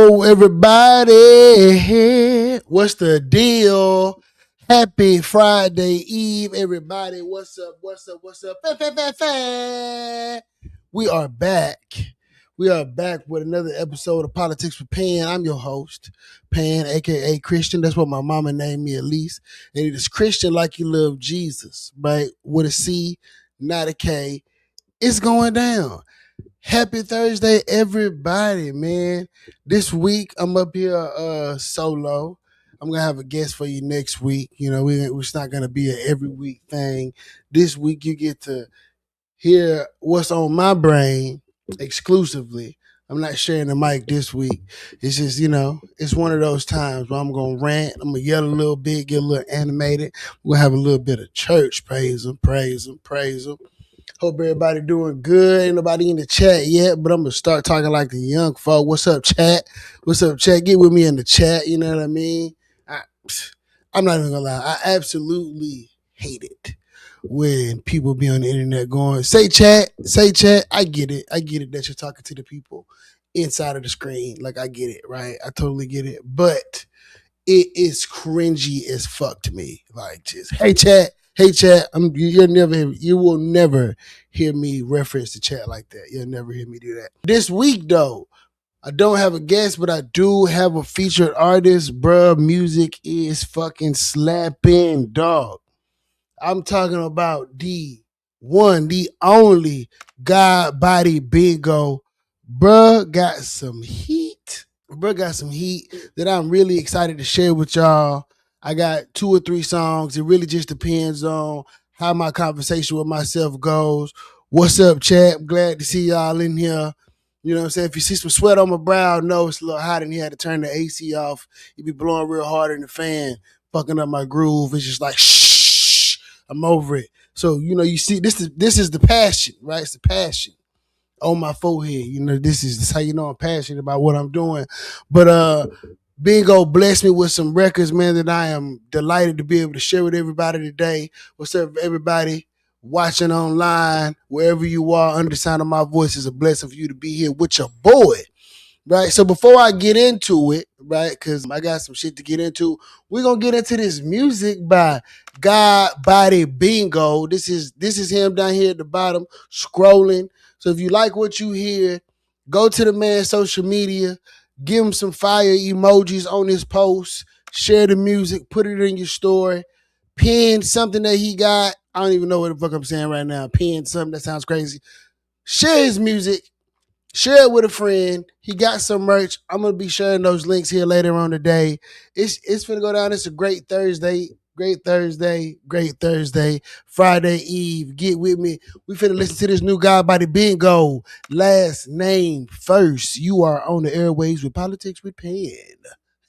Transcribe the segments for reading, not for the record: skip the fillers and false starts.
Yo, everybody, what's the deal? Happy Friday Eve, everybody. What's up? We are back. We are back with another episode of Politics with Pan. I'm your host, Pan, a.k.a. Christian. That's what my mama named me, at least. And it is Christian like you love Jesus, right? With a C, not a K. It's going down. Happy Thursday, everybody, man. This week, I'm up here solo. I'm going to have a guest for you next week. You know, it's not going to be an every week thing. This week, you get to hear what's on my brain exclusively. I'm not sharing the mic this week. It's just, you know, it's one of those times where I'm going to rant. I'm going to yell a little bit, get a little animated. We're going to have a little bit of church. Praise him, praise him, praise him. Hope everybody doing good. Ain't nobody in the chat yet, but I'm going to start talking like the young folk. What's up, chat? What's up, chat? Get with me in the chat. You know what I mean? I'm not even going to lie. I absolutely hate it when people be on the internet going, say chat. I get it that you're talking to the people inside of the screen. Like, I get it, right? I totally get it. But it is cringy as fuck to me. Like, just, hey, chat. You will never hear me reference the chat like that. You'll never hear me do that. This week, though, I don't have a guest, but I do have a featured artist. Bruh, music is fucking slapping, dog. I'm talking about the one, the only God Body Bingo. Bruh got some heat. That I'm really excited to share with y'all. I got 2 or 3 songs. It really just depends on how my conversation with myself goes. What's up, chat? I'm glad to see y'all in here. You know what I'm saying? If you see some sweat on my brow, know it's a little hot in here. I had to turn the AC off. It be blowing real hard in the fan, fucking up my groove. It's just like, shh, I'm over it. So, you know, you see, this is the passion, right? It's the passion on my forehead. You know, this is how you know I'm passionate about what I'm doing. But Bingo blessed me with some records, man, that I am delighted to be able to share with everybody today. What's up, everybody watching online, wherever you are, under the sound of my voice, is a blessing for you to be here with your boy, right? So before I get into it, right, because I got some shit to get into, we're going to get into this music by God Body Bingo. This is him down here at the bottom, scrolling. So if you like what you hear, go to the man's social media, give him some fire emojis on his post, share the music, put it in your story, pin something that he got. I don't even know what the fuck I'm saying right now. Pin something that sounds crazy. Share his music. Share it with a friend. He got some merch. I'm going to be sharing those links here later on today. It's finna go down. It's a great Thursday. Friday Eve. Get with me. We finna listen to this new guy by the Bingo. Last name first. You are on the airwaves with Politics with Pan.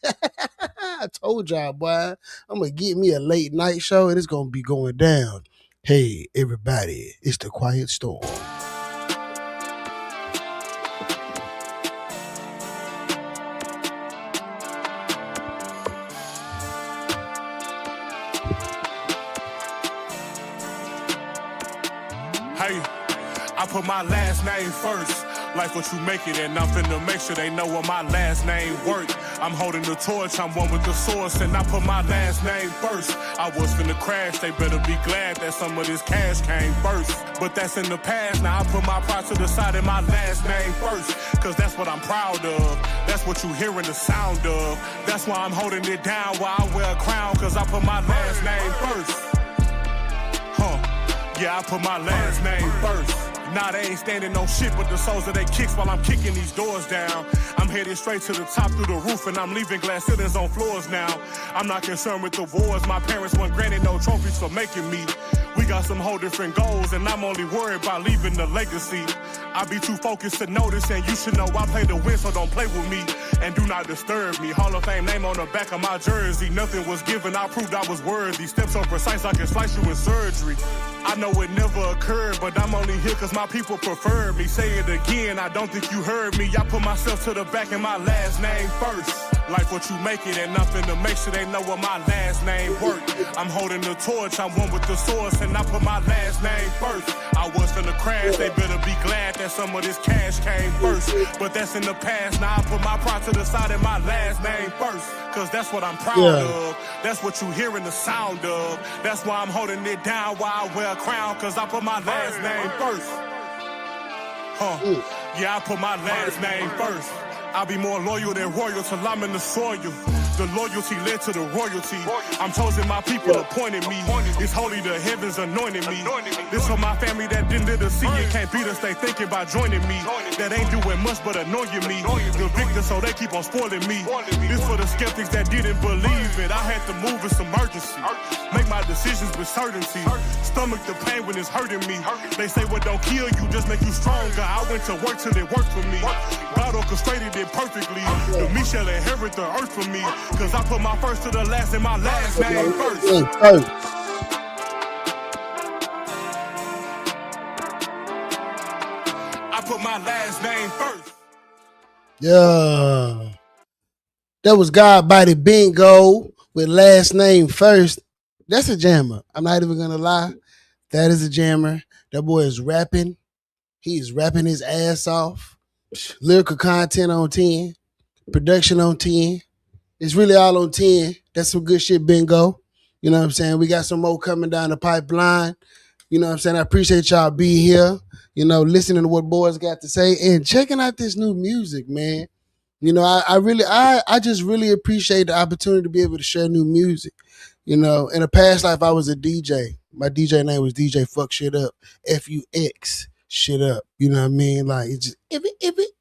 I told y'all, boy. I'm going to get me a late night show and it's going to be going down. Hey, everybody. It's the Quiet Storm. Hey, I put my last name first, like what you make it, and I'm finna make sure they know what my last name work. I'm holding the torch, I'm one with the source, and I put my last name first. I was finna crash, they better be glad that some of this cash came first. But that's in the past, now I put my pride to the side and my last name first, cause that's what I'm proud of. That's what you hearing the sound of. That's why I'm holding it down while I wear a crown, cause I put my last name first. Yeah, I put my last name first. Nah, they ain't standing no shit but the soles of they kicks while I'm kicking these doors down. I'm headed straight to the top through the roof and I'm leaving glass ceilings on floors now. I'm not concerned with the wars. My parents weren't granted no trophies for making me. We got some whole different goals and I'm only worried about leaving the legacy. I be too focused to notice, and you should know I play the win, so don't play with me and do not disturb me. Hall of Fame name on the back of my jersey. Nothing was given, I proved I was worthy. Steps so precise I can slice you in surgery. I know it never occurred, but I'm only here cause my people preferred me. Say it again, I don't think you heard me. I put myself to the back and my last name first. Life what you make it and nothing to make sure they know what my last name worth. I'm holding the torch, I'm one with the source, and I put my last name first. I was finna crash, they better be glad that some of this cash came first. But that's in the past, now I put my pride to the side and my last name first. Cause that's what I'm proud of. That's what you hearing the sound of. That's why I'm holding it down while I wear a crown, cause I put my last name first. Yeah, I put my last name first. I'll be more loyal than royal till I'm in the soil. The loyalty led to the royalty. I'm chosen, my people appointed me. It's holy, the heavens anointed me. This for my family that didn't live to see it. Can't beat us, they thinking about joining me. That ain't doing much but annoying me. The victor, so they keep on spoiling me. This for the skeptics that didn't believe it. I had to move in some urgency. Make my decisions with certainty. Stomach the pain when it's hurting me. They say what don't kill you just make you stronger. I went to work till it worked for me. God orchestrated it perfectly. The me shall inherit the earth for me. Cause I put my first to the last and my last name first. I put my last name first. Yeah. That was God Body Bingo with last name first. That's a jammer. I'm not even gonna lie. That is a jammer. That boy is rapping. He's rapping his ass off. Lyrical content on 10. Production on 10. It's really all on 10. That's some good shit, Bingo. You know what I'm saying? We got some more coming down the pipeline. You know what I'm saying? I appreciate y'all being here, you know, listening to what boys got to say and checking out this new music, man. You know, I just really appreciate the opportunity to be able to share new music. You know, in a past life, I was a DJ. My DJ name was DJ Fuck Shit Up. F-U-X shit up. You know what I mean? Like, it's just, if it.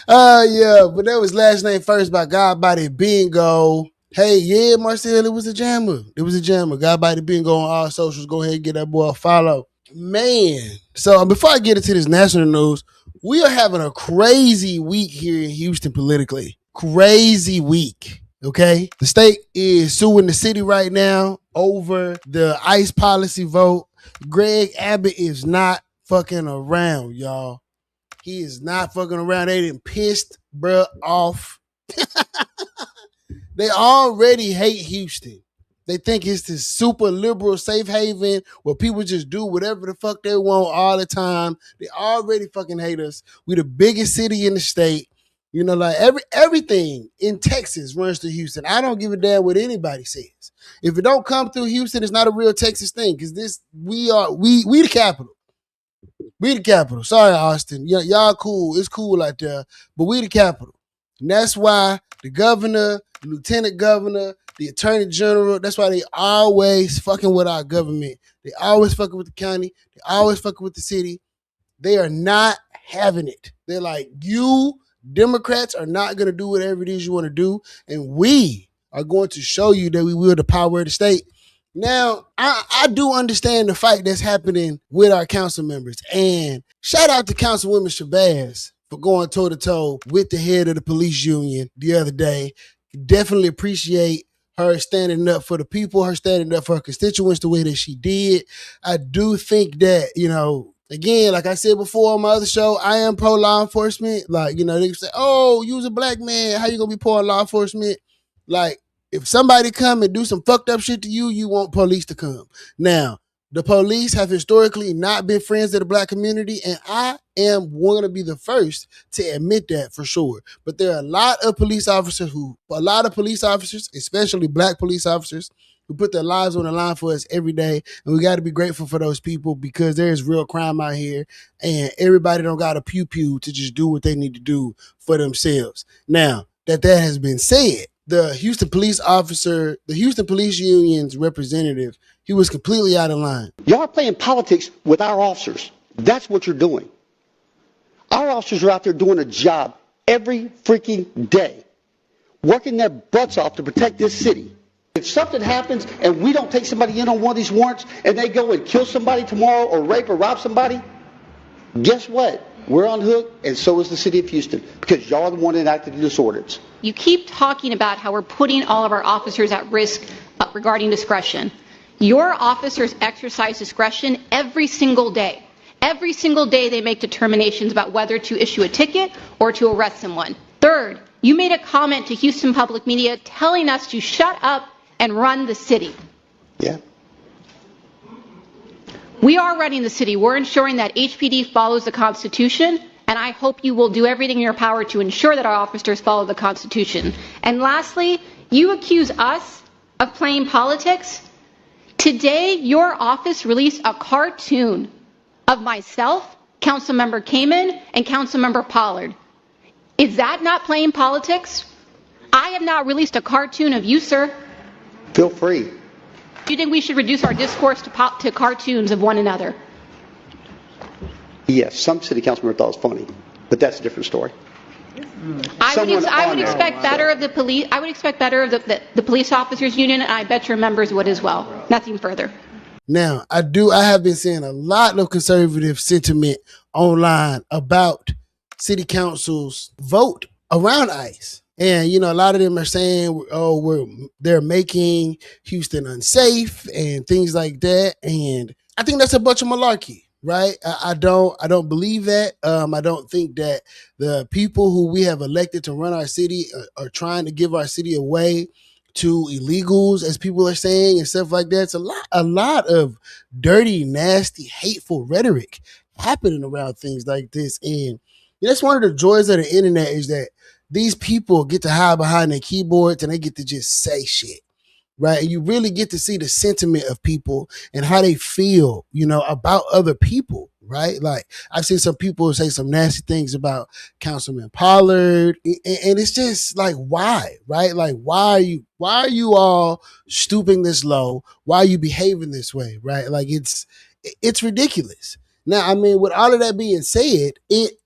Yeah, but that was last name first by God Body Bingo. Hey, yeah, Marcel, it was a jammer. It was a jammer. God Body Bingo on all socials. Go ahead and get that boy a follow. Man, so before I get into this national news, we are having a crazy week here in Houston politically. Crazy week, okay? The state is suing the city right now over the ICE policy vote. Greg Abbott is not fucking around, y'all. He is not fucking around. They done pissed bruh off. They already hate Houston. They think it's this super liberal safe haven where people just do whatever the fuck they want all the time. They already fucking hate us. We the biggest city in the state. You know, like everything in Texas runs through Houston. I don't give a damn what anybody says. If it don't come through Houston, it's not a real Texas thing because we the capital. We the capital. Sorry, Austin. Y'all cool. It's cool out there. But we the capital. And that's why the governor, the lieutenant governor, the attorney general, that's why they always fucking with our government. They always fucking with the county. They always fucking with the city. They are not having it. They're like, you Democrats are not going to do whatever it is you want to do. And we are going to show you that we will the power of the state. Now, I do understand the fight that's happening with our council members. And shout out to Councilwoman Shabazz for going toe-to-toe with the head of the police union the other day. Definitely appreciate her standing up for the people, her standing up for her constituents the way that she did. I do think that, you know, again, like I said before on my other show, I am pro-law enforcement. Like, you know, they say, oh, you was a black man. How you going to be pro-law enforcement? Like, if somebody come and do some fucked up shit to you, you want police to come. Now, the police have historically not been friends of the black community, and I am going to be the first to admit that for sure. But there are a lot of police officers, especially black police officers, who put their lives on the line for us every day. And we got to be grateful for those people because there is real crime out here, and everybody don't got a pew-pew to just do what they need to do for themselves. Now, that has been said, the Houston police union's representative, he was completely out of line. Y'all are playing politics with our officers. That's what you're doing. Our officers are out there doing a job every freaking day, working their butts off to protect this city. If something happens and we don't take somebody in on one of these warrants and they go and kill somebody tomorrow or rape or rob somebody, guess what? We're on hook, and so is the city of Houston, because y'all are the one that enacted this ordinance. You keep talking about how we're putting all of our officers at risk regarding discretion. Your officers exercise discretion every single day. Every single day they make determinations about whether to issue a ticket or to arrest someone. Third, you made a comment to Houston Public Media telling us to shut up and run the city. Yeah. We are running the city. We're ensuring that HPD follows the Constitution, and I hope you will do everything in your power to ensure that our officers follow the Constitution. And lastly, you accuse us of playing politics. Today, your office released a cartoon of myself, Councilmember Kamen, and Councilmember Pollard. Is that not playing politics? I have not released a cartoon of you, sir. Feel free. Do you think we should reduce our discourse to cartoons of one another? Yes, some city council members thought it was funny, but that's a different story. I would expect better of the police. I would expect better of the police officers union, and I bet your members would as well. Nothing further. Now, I have been seeing a lot of conservative sentiment online about city council's vote around ICE. And, you know, a lot of them are saying, they're making Houston unsafe and things like that. And I think that's a bunch of malarkey, right? I don't believe that. I don't think that the people who we have elected to run our city are trying to give our city away to illegals, as people are saying, and stuff like that. It's a lot of dirty, nasty, hateful rhetoric happening around things like this. And that's one of the joys of the internet, is that these people get to hide behind their keyboards and they get to just say shit, right? And you really get to see the sentiment of people and how they feel, you know, about other people, right? Like, I've seen some people say some nasty things about Councilman Pollard, and it's just like, why, right? Like, why are you all stooping this low? Why are you behaving this way, right? Like, it's ridiculous. Now, I mean, with all of that being said,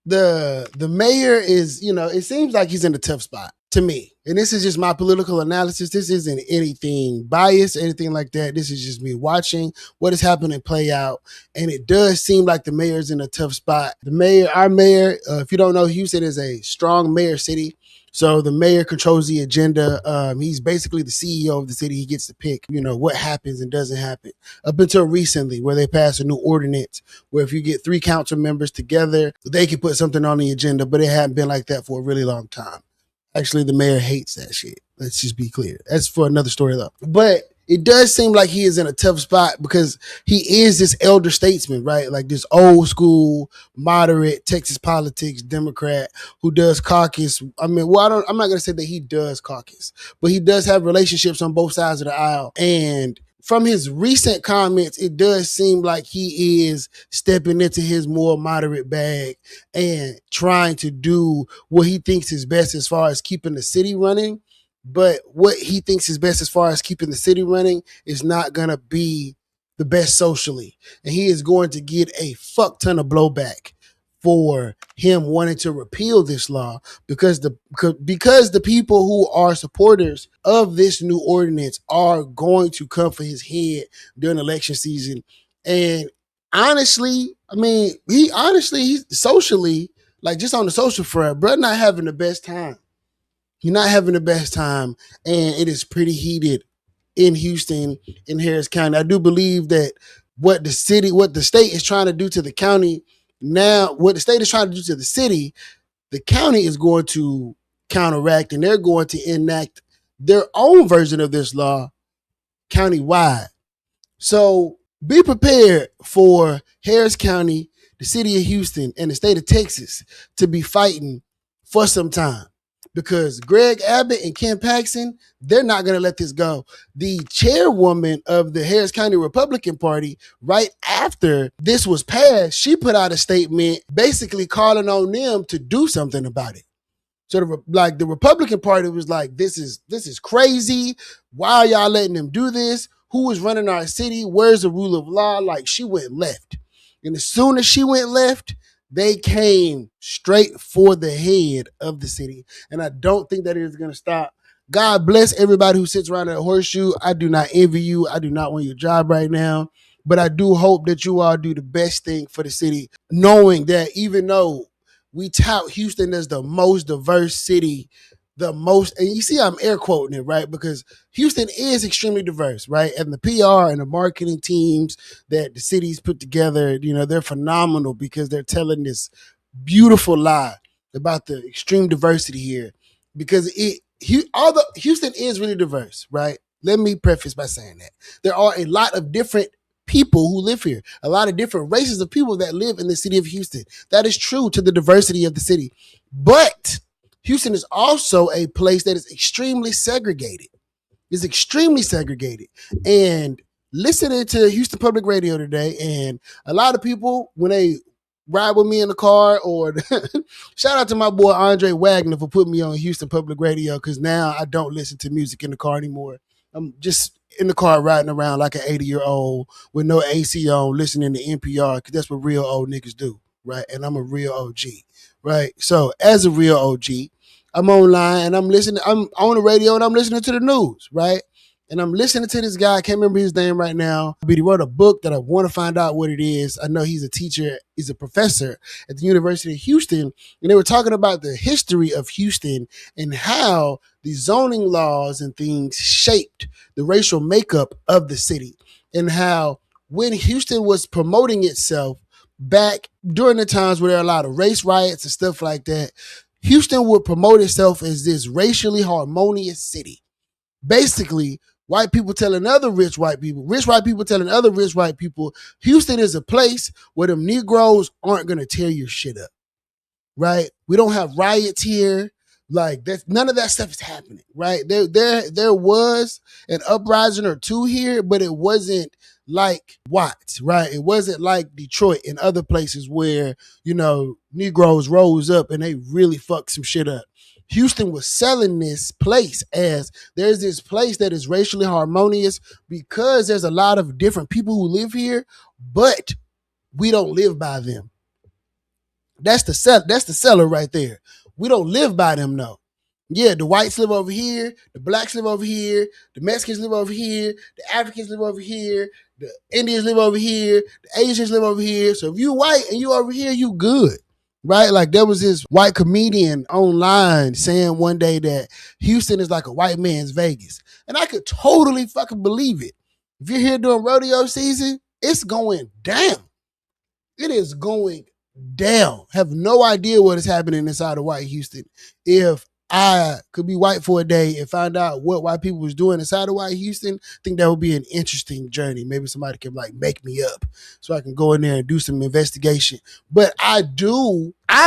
the mayor is, you know, it seems like he's in a tough spot to me. And this is just my political analysis. This isn't anything biased, anything like that. This is just me watching what is happening play out. And it does seem like the mayor's in a tough spot. Our mayor, if you don't know, Houston is a strong mayor city. So the mayor controls the agenda. He's basically the CEO of the city. He gets to pick, you know, what happens and doesn't happen. Up until recently, where they passed a new ordinance where if you get 3 council members together, they can put something on the agenda, but it hadn't been like that for a really long time. Actually, the mayor hates that shit. Let's just be clear. That's for another story though. But it does seem like he is in a tough spot because he is this elder statesman, right? Like this old school, moderate Texas politics Democrat who does caucus. I mean, well, I'm not going to say that he does caucus, but he does have relationships on both sides of the aisle. And from his recent comments, it does seem like he is stepping into his more moderate bag and trying to do what he thinks is best as far as keeping the city running. But what he thinks is best as far as keeping the city running is not going to be the best socially. And he is going to get a fuck ton of blowback for him wanting to repeal this law because the people who are supporters of this new ordinance are going to come for his head during election season. And honestly, I mean, he's socially, like just on the social front, bro, not having the best time. You're not having the best time, and it is pretty heated in Houston, in Harris County. I do believe that what the state is trying to do to the county now, what the state is trying to do to the city, the county is going to counteract, and they're going to enact their own version of this law countywide. So be prepared for Harris County, the city of Houston, and the state of Texas to be fighting for some time. Because Greg Abbott and Ken Paxton, they're not going to let this go. The chairwoman of the Harris County Republican Party, right after this was passed, she put out a statement basically calling on them to do something about it. So the Republican Party was like, this is crazy. Why are y'all letting them do this? Who is running our city? Where's the rule of law? Like, she went left. And as soon as she went left, they came straight for the head of the city. And I don't think that it is going to stop. God bless everybody who sits around at Horseshoe. I do not envy you. I do not want your job right now. But I do hope that you all do the best thing for the city, knowing that even though we tout Houston as the most diverse city, and you see I'm air quoting it, right? Because Houston is extremely diverse, right? And the PR and the marketing teams that the city's put together, you know, they're phenomenal because they're telling this beautiful lie about the extreme diversity here. because Houston is really diverse, right? Let me preface by saying that there are a lot of different people who live here, a lot of different races of people that live in the city of Houston. That is true to the diversity of the city. But Houston is also a place that is extremely segregated. It's extremely segregated. And listening to Houston Public Radio today, and a lot of people, when they ride with me in the car, or shout out to my boy Andre Wagner for putting me on Houston Public Radio, because now I don't listen to music in the car anymore. I'm just in the car riding around like an 80-year-old with no AC on, listening to NPR, because that's what real old niggas do, right? And I'm a real OG, right? So as a real OG, I'm online and I'm listening. I'm on the radio and I'm listening to the news, right? And I'm listening to this guy. I can't remember his name right now, but he wrote a book that I want to find out what it is. I know he's a teacher. He's a professor at the University of Houston. And they were talking about the history of Houston and how the zoning laws and things shaped the racial makeup of the city, and how when Houston was promoting itself back during the times where there are a lot of race riots and stuff like that, Houston would promote itself as this racially harmonious city. Basically, white people telling other rich white people telling other rich white people, Houston is a place where them Negroes aren't going to tear your shit up, right? We don't have riots here. Like, that's, none of that stuff is happening, right? There was an uprising or two here, but it wasn't like Watts, right? It wasn't like Detroit and other places where, you know, Negroes rose up and they really fucked some shit up. Houston was selling this place as there's this place that is racially harmonious because there's a lot of different people who live here, but we don't live by them. That's the seller right there. We don't live by them, no. Yeah, the whites live over here, the blacks live over here, the Mexicans live over here, the Africans live over here, the Indians live over here, the Asians live over here. So if you white and you over here, you good, right? Like, there was this white comedian online saying one day that Houston is like a white man's Vegas. And I could totally fucking believe it. If you're here during rodeo season, it's going down. It is going down. Have no idea what is happening inside of white Houston. If I could be white for a day and find out what white people was doing inside of white Houston, I think that would be an interesting journey. Maybe somebody can like make me up so I can go in there and do some investigation. But I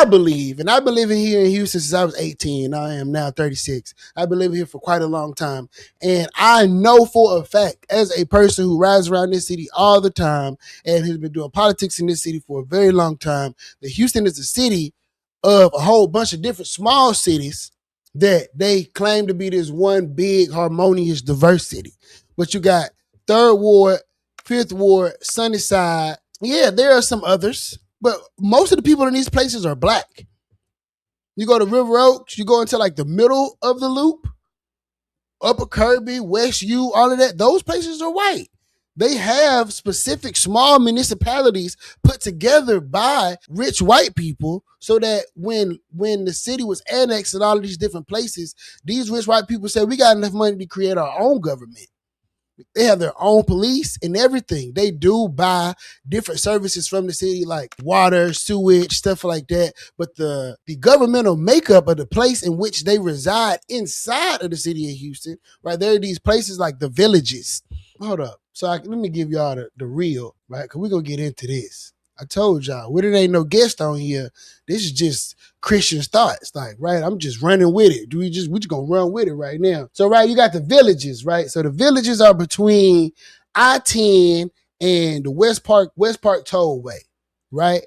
believe, and I've been living here in Houston since I was 18. I am now 36. I've been living here for quite a long time. And I know for a fact, as a person who rides around this city all the time and has been doing politics in this city for a very long time, that Houston is a city of a whole bunch of different small cities that they claim to be this one big, harmonious, diverse city. But you got 3rd Ward, 5th Ward, Sunnyside. Yeah, there are some others, but most of the people in these places are black. You go to River Oaks, you go into like the middle of the loop, Upper Kirby, West U, all of that. Those places are white. They have specific small municipalities put together by rich white people so that when the city was annexed in all of these different places, these rich white people said, we got enough money to create our own government. They have their own police and everything. They do buy different services from the city, like water, sewage, stuff like that. But the governmental makeup of the place in which they reside inside of the city of Houston, right? There are these places like the villages. Hold up. So let me give y'all the real, right? Because we're going to get into this. I told y'all, when it ain't no guest on here, this is just Christian thoughts, like, right? I'm just running with it. We just gonna run with it right now. So, right, you got the villages, right? So the villages are between I-10 and the West Park Tollway, right?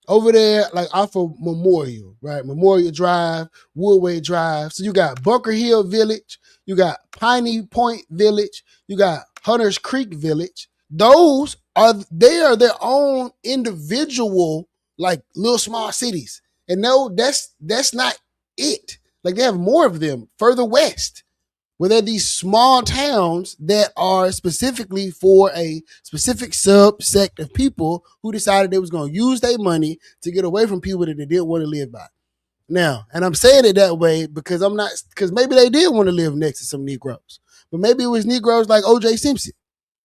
Over there, like off of Memorial, right? Memorial Drive, Woodway Drive. So you got Bunker Hill Village, you got Piney Point Village, you got Hunters Creek Village. Those they are their own individual, like, little small cities. And no, that's not it. Like, they have more of them further west, where there are these small towns that are specifically for a specific subsect of people who decided they was going to use their money to get away from people that they didn't want to live by. Now, and I'm saying it that way because maybe they did want to live next to some Negroes, but maybe it was Negroes like O.J. Simpson,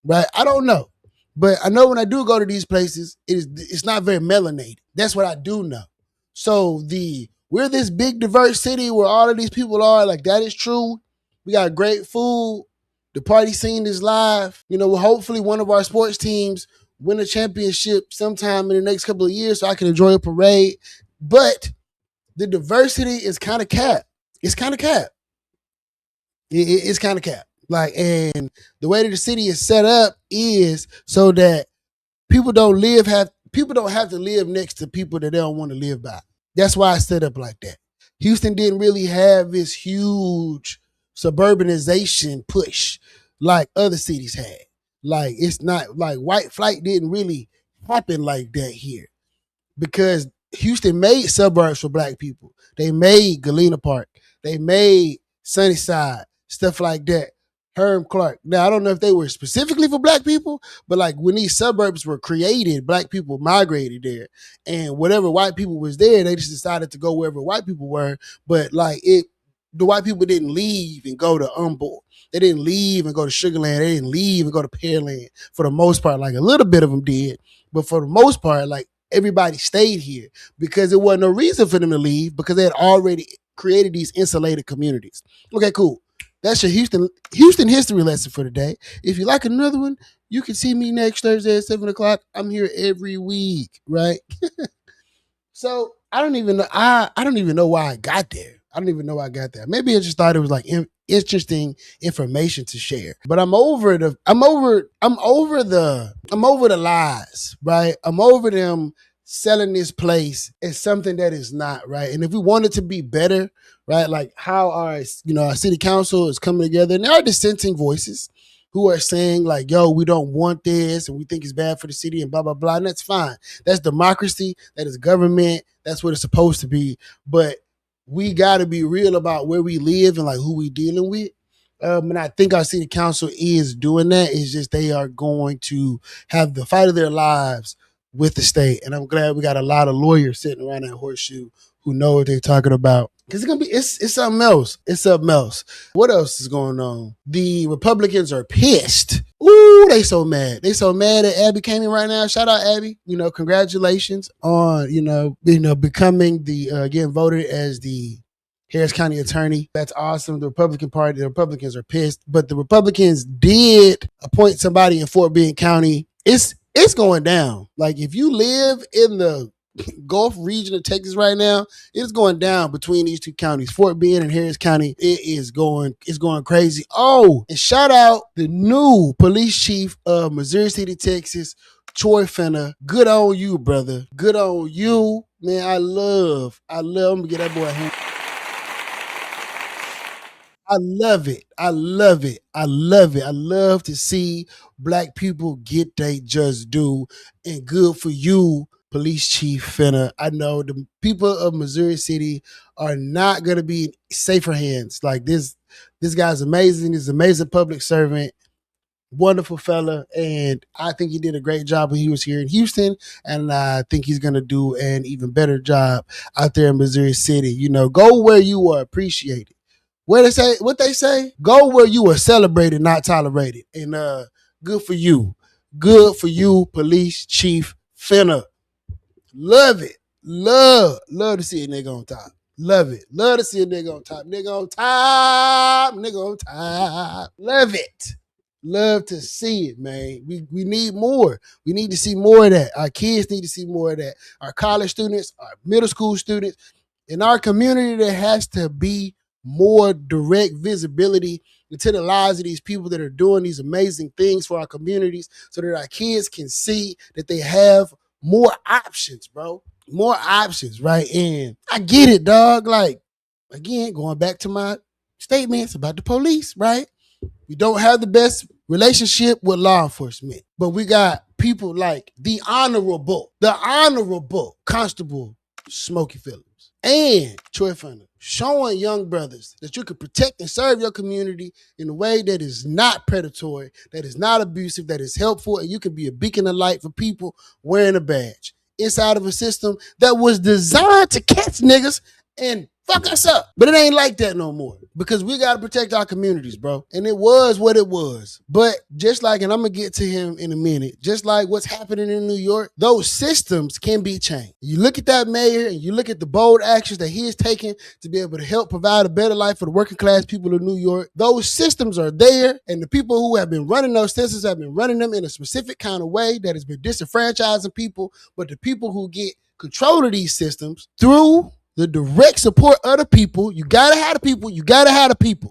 right? I don't know. But I know when I do go to these places, it's not very melanated. That's what I do know. So the we're this big diverse city where all of these people are. Like, that is true. We got great food. The party scene is live. You know, hopefully one of our sports teams win a championship sometime in the next couple of years so I can enjoy a parade. But the diversity is kind of capped. It's kind of capped. It's kind of capped. Like, and the way that the city is set up is so that people don't have to live next to people that they don't want to live by. That's why it's set up like that. Houston didn't really have this huge suburbanization push like other cities had. Like, it's not like white flight didn't really happen like that here, because Houston made suburbs for black people. They made Galena Park. They made Sunnyside, stuff like that. Herm Clark. Now, I don't know if they were specifically for black people, but like when these suburbs were created, black people migrated there. And whatever white people was there, they just decided to go wherever white people were. But like the white people didn't leave and go to Humboldt. They didn't leave and go to Sugar Land. They didn't leave and go to Pearland for the most part. Like, a little bit of them did. But for the most part, like, everybody stayed here because there wasn't no reason for them to leave, because they had already created these insulated communities. Okay, cool. That's your Houston history lesson for today. If you like another one, you can see me next Thursday at 7 o'clock. I'm here every week, right? So I don't even know. I don't even know why I got there. I don't even know why I got there. Maybe I just thought it was like interesting information to share. But I'm over the lies, right? I'm over them selling this place as something that is not, right? And if we want it to be better, right, like how our city council is coming together, and there are dissenting voices who are saying like, yo, we don't want this and we think it's bad for the city and blah, blah, blah. And that's fine. That's democracy. That is government. That's what it's supposed to be. But we got to be real about where we live and like who we dealing with. And I think our city council is doing that. It's just they are going to have the fight of their lives with the state. And I'm glad we got a lot of lawyers sitting around that horseshoe who know what they're talking about. Because it's something else. It's something else. What else is going on? The Republicans are pissed. Ooh, they so mad. They so mad that Abby came in right now. Shout out Abby. Congratulations on, becoming getting voted as the Harris County attorney. That's awesome. The Republicans are pissed. But the Republicans did appoint somebody in Fort Bend County. It's going down. Like, if you live in the Gulf region of Texas right now, it's going down between these two counties, Fort Bend and Harris County. It's going crazy. Oh, and shout out the new police chief of Missouri City, Texas, Troy Fenner. Good on you, brother. Good on you, man. I'm gonna get that boy a hand. I love it. I love it. I love it. I love to see black people get they just due, and good for you, Police Chief Fenner. I know the people of Missouri City are not going to be in safer hands. Like, this guy's amazing. He's an amazing public servant, wonderful fella, and I think he did a great job when he was here in Houston, and I think he's going to do an even better job out there in Missouri City. Go where you are appreciated. What they say, go where you are celebrated, not tolerated. And good for you. Good for you, Police Chief Fenner. Love it. Love to see a nigga on top. Love it. Love to see a nigga on top. Nigga on top. Nigga on top. Love it. Love to see it, man. We need more. We need to see more of that. Our kids need to see more of that. Our college students, our middle school students. In our community, there has to be more direct visibility into the lives of these people that are doing these amazing things for our communities, so that our kids can see that they have more options, bro. More options, right? And I get it, dog. Like, again, going back to my statements about the police, right? We don't have the best relationship with law enforcement, but we got people like the honorable Constable Smokey Phillips and Troy Fenner showing young brothers that you can protect and serve your community in a way that is not predatory, that is not abusive, that is helpful, and you can be a beacon of light for people wearing a badge inside of a system that was designed to catch niggas and fuck us up. But it ain't like that no more because we got to protect our communities, bro. And it was what it was. But just like, and I'm going to get to him in a minute, just like what's happening in New York, those systems can be changed. You look at that mayor and you look at the bold actions that he is taking to be able to help provide a better life for the working class people of New York. Those systems are there, and the people who have been running those systems have been running them in a specific kind of way that has been disenfranchising people. But the people who get control of these systems through the direct support of the people, you gotta have the people,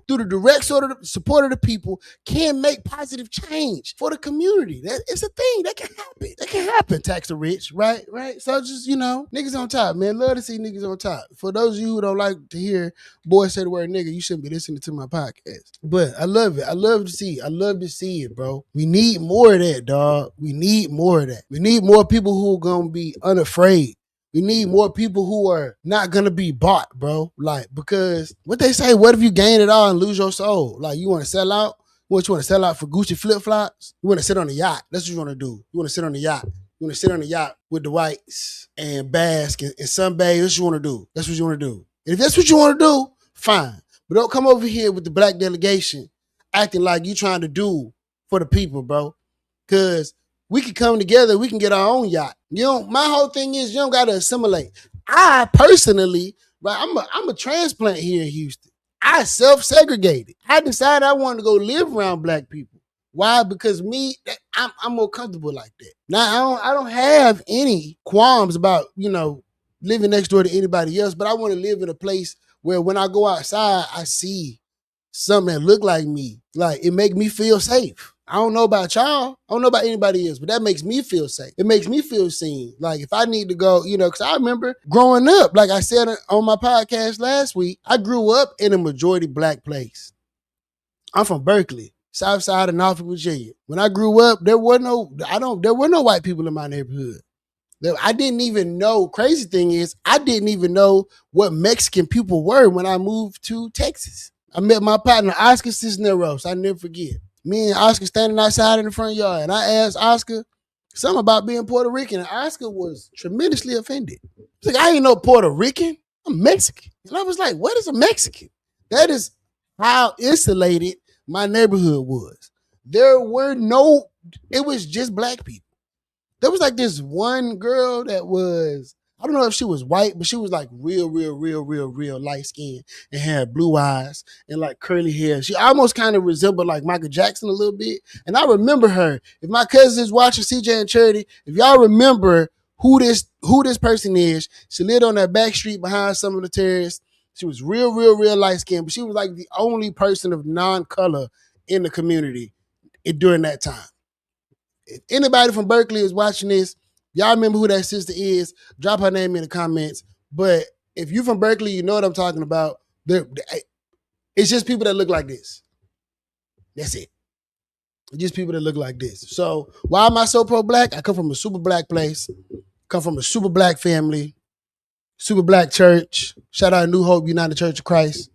through the direct support of the people can make positive change for the community. It's a thing that can happen. Tax the rich, right? So just, niggas on top, man. Love to see niggas on top. For those of you who don't like to hear boys say the word nigga, you shouldn't be listening to my podcast. But I love it. I love to see it, bro. We need more of that, dog. We need more of that. We need more people who are gonna be unafraid. We need more people who are not going to be bought, bro. Like, because what they say, what if you gain it all and lose your soul? Like, you want to sell out? You want to sell out for Gucci flip-flops? You want to sit on a yacht? That's what you want to do. You want to sit on the yacht. You want to sit on the yacht with the whites and bask and sunbathe. That's what you want to do. That's what you want to do. And if that's what you want to do, fine. But don't come over here with the black delegation acting like you trying to do for the people, bro. Because we can come together. We can get our own yacht. My whole thing is you don't got to assimilate. I personally, right, I'm a transplant here in Houston. I self-segregated. I decided I wanted to go live around black people. Why? Because I'm more comfortable like that. Now, I don't have any qualms about, living next door to anybody else, but I want to live in a place where when I go outside, I see something that look like me. Like, it make me feel safe. I don't know about y'all. I don't know about anybody else, but that makes me feel safe. It makes me feel seen. Like, if I need to go, because I remember growing up, like I said on my podcast last week, I grew up in a majority black place. I'm from Berkeley, south side of Norfolk, Virginia. When I grew up, there were no white people in my neighborhood. I didn't even know, crazy thing is, I didn't even know what Mexican people were when I moved to Texas. I met my partner, Oscar Cisneros. I never forget. Me and Oscar standing outside in the front yard, and I asked Oscar something about being Puerto Rican, and Oscar was tremendously offended. He's like, I ain't no Puerto Rican. I'm Mexican. And I was like, what is a Mexican? That is how insulated my neighborhood was. It was just black people. There was like this one girl that was, I don't know if she was white, but she was like real light skin and had blue eyes and like curly hair. She almost kind of resembled like Michael Jackson a little bit. And I remember her. If my cousins watching CJ and Charity, if y'all remember who this person is, she lived on that back street behind some of the terrace. She was real light skin, but she was like the only person of non-color in the community during that time. If anybody from Berkeley is watching this, y'all remember who that sister is, drop her name in the comments. But if you're from Berkeley, you know what I'm talking about. It's just people that look like this. That's it. It's just people that look like this. So why am I so pro-black? I come from a super black place, come from a super black family, super black church. Shout out New Hope United Church of Christ.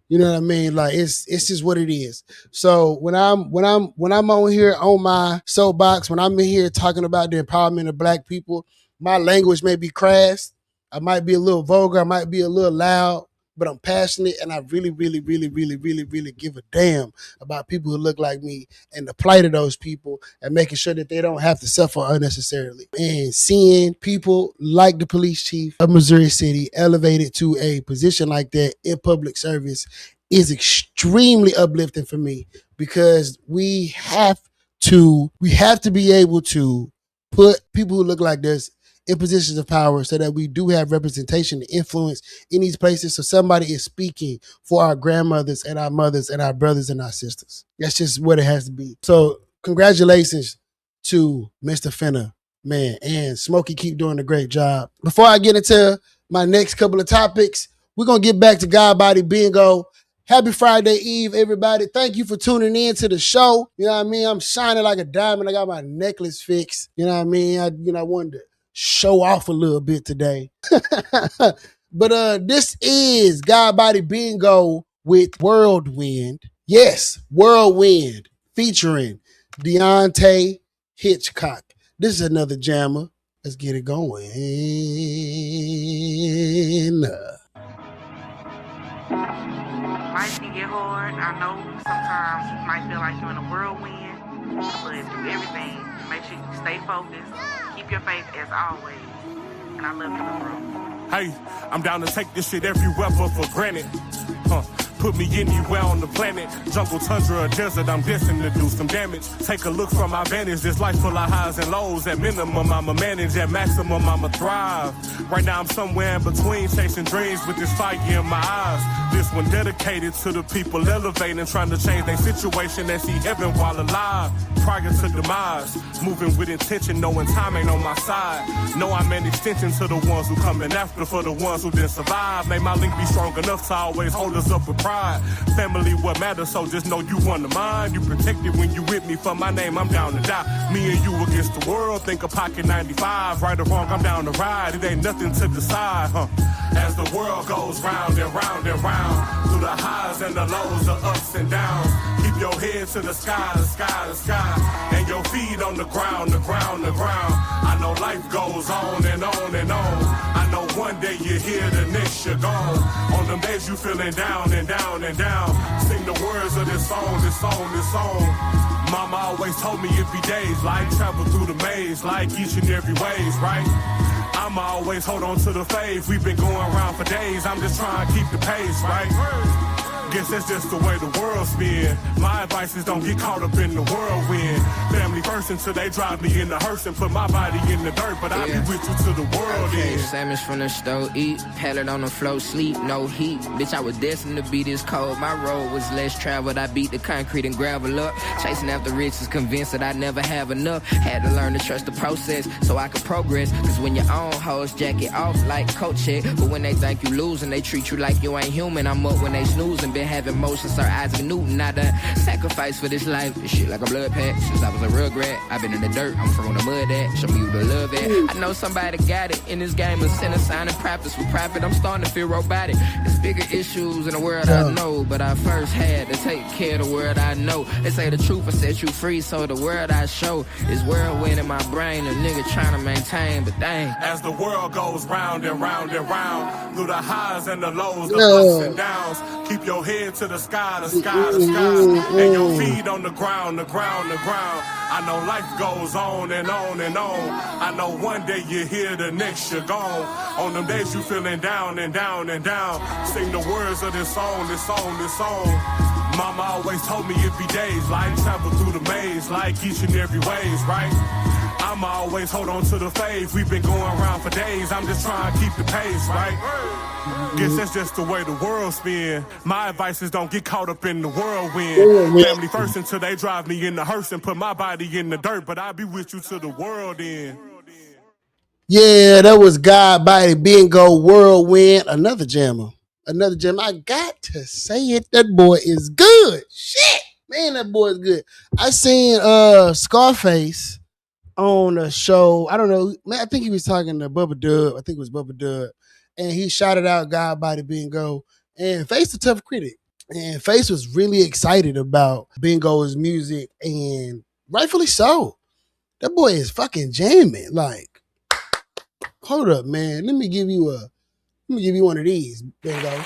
You know what I mean? Like it's just what it is. So when I'm on here on my soapbox, when I'm in here talking about the empowerment of black people, my language may be crass. I might be a little vulgar. I might be a little loud, but I'm passionate and I really give a damn about people who look like me and the plight of those people and making sure that they don't have to suffer unnecessarily. And seeing people like the police chief of Missouri City elevated to a position like that in public service is extremely uplifting for me because we have to be able to put people who look like this in positions of power so that we do have representation and influence in these places so somebody is speaking for our grandmothers and our mothers and our brothers and our sisters. That's just what it has to be. So congratulations to Mr. Finna, man, and Smokey keep doing a great job. Before I get into my next couple of topics, we're going to get back to God Body Bingo. Happy Friday Eve, everybody. Thank you for tuning in to the show. You know what I mean? I'm shining like a diamond. I got my necklace fixed. You know what I mean? I wanted to show off a little bit today. But this is God Body Bingo with Whirlwind. Yes, Whirlwind featuring Deante, Hitchcock. This is another jammer. Let's get it going. life can get hard. I know sometimes you might feel like you're in a whirlwind, but through everything, make sure you stay focused, keep your faith as always, and I love you, bro. Hey, I'm down to take this shit everywhere but for granted. Put me anywhere on the planet. Jungle, tundra, or desert, I'm destined to do some damage. Take a look from my vantage. This life full of highs and lows. At minimum, I'ma manage. At maximum, I'ma thrive. Right now, I'm somewhere in between, chasing dreams with this fire in my eyes. This one dedicated to the people elevating, trying to change their situation and see heaven while alive. Prior to demise, moving with intention, knowing time ain't on my side. Know I'm an extension to the ones who coming after, for the ones who didn't survive. May my link be strong enough to always hold us up with pride. Family what matters, so just know you one of mine. You protected when you with me, for my name I'm down to die. Me and you against the world, think of pocket 95. Right or wrong, I'm down to ride, it ain't nothing to decide, As the world goes round and round and round, through the highs and the lows, the ups and downs, keep your head to the sky, the sky, the sky, and your feet on the ground, the ground, the ground. I know life goes on and on and on. I know one day you're here, the next you're gone. On them days you feeling down and down and down, sing the words of this song, this song, this song. Mama always told me it be days, like travel through the maze, like each and every ways, right? I'ma always hold on to the faith. We've been going around for days. I'm just trying to keep the pace, right? Guess that's just the way the world's been. My advice is don't get caught up in the whirlwind. Family first until they drive me in the hearse and put my body in the dirt. But I'll be with you till the world ends. Salmons from the stove, eat, pallet on the floor, sleep, no heat. Bitch, I was destined to be this cold. My road was less traveled. I beat the concrete and gravel up. Chasing after riches, convinced that I'd never have enough. Had to learn to trust the process so I could progress. Cause when your own hoes jack it off like coach check. But when they think you losing, they treat you like you ain't human. I'm up when they snoozing. Been having motion, Sir Isaac Newton. I done sacrifice for this life. This shit like a blood pack. Since I was a real grad, I've been in the dirt. I'm from the mud at. Show me who to love at. I know somebody got it in this game of sin, sign and practice for profit. I'm starting to feel robotic. There's bigger issues in the world I know, but I first had to take care of the world I know. They say the truth will set you free, so the world I show is whirlwind in my brain. A nigga trying to maintain, but dang. As the world goes round and round and round, through the highs and the lows, the ups and downs, keep your head to the sky, the sky, the sky, and your feet on the ground, the ground, the ground. I know life goes on and on and on. I know one day you're here, the next you're gone. On them days you feeling down and down and down, sing the words of this song, this song, this song. Mama always told me it be days, like travel through the maze, like each and every ways, right? I'ma always hold on to the faith. We've been going around for days. I'm just trying to keep the pace, right? Guess that's just the way the world's been. My advice is don't get caught up in the whirlwind. Family first until they drive me in the hearse and put my body in the dirt. But I'll be with you till the world end. Yeah, that was God Body Bingo Whirlwind. Another jammer. Another jammer. I got to say it. That boy is good. Shit. Man, that boy is good. I seen Scarface on a show. I don't know. Man, I think he was talking to Bubba Dub. I think it was Bubba Dub. And he shouted out God Body Bingo and Face a tough critic. And Face was really excited about Bingo's music, and rightfully so. That boy is fucking jamming. Like, hold up, man. Let me give you one of these, Bingo.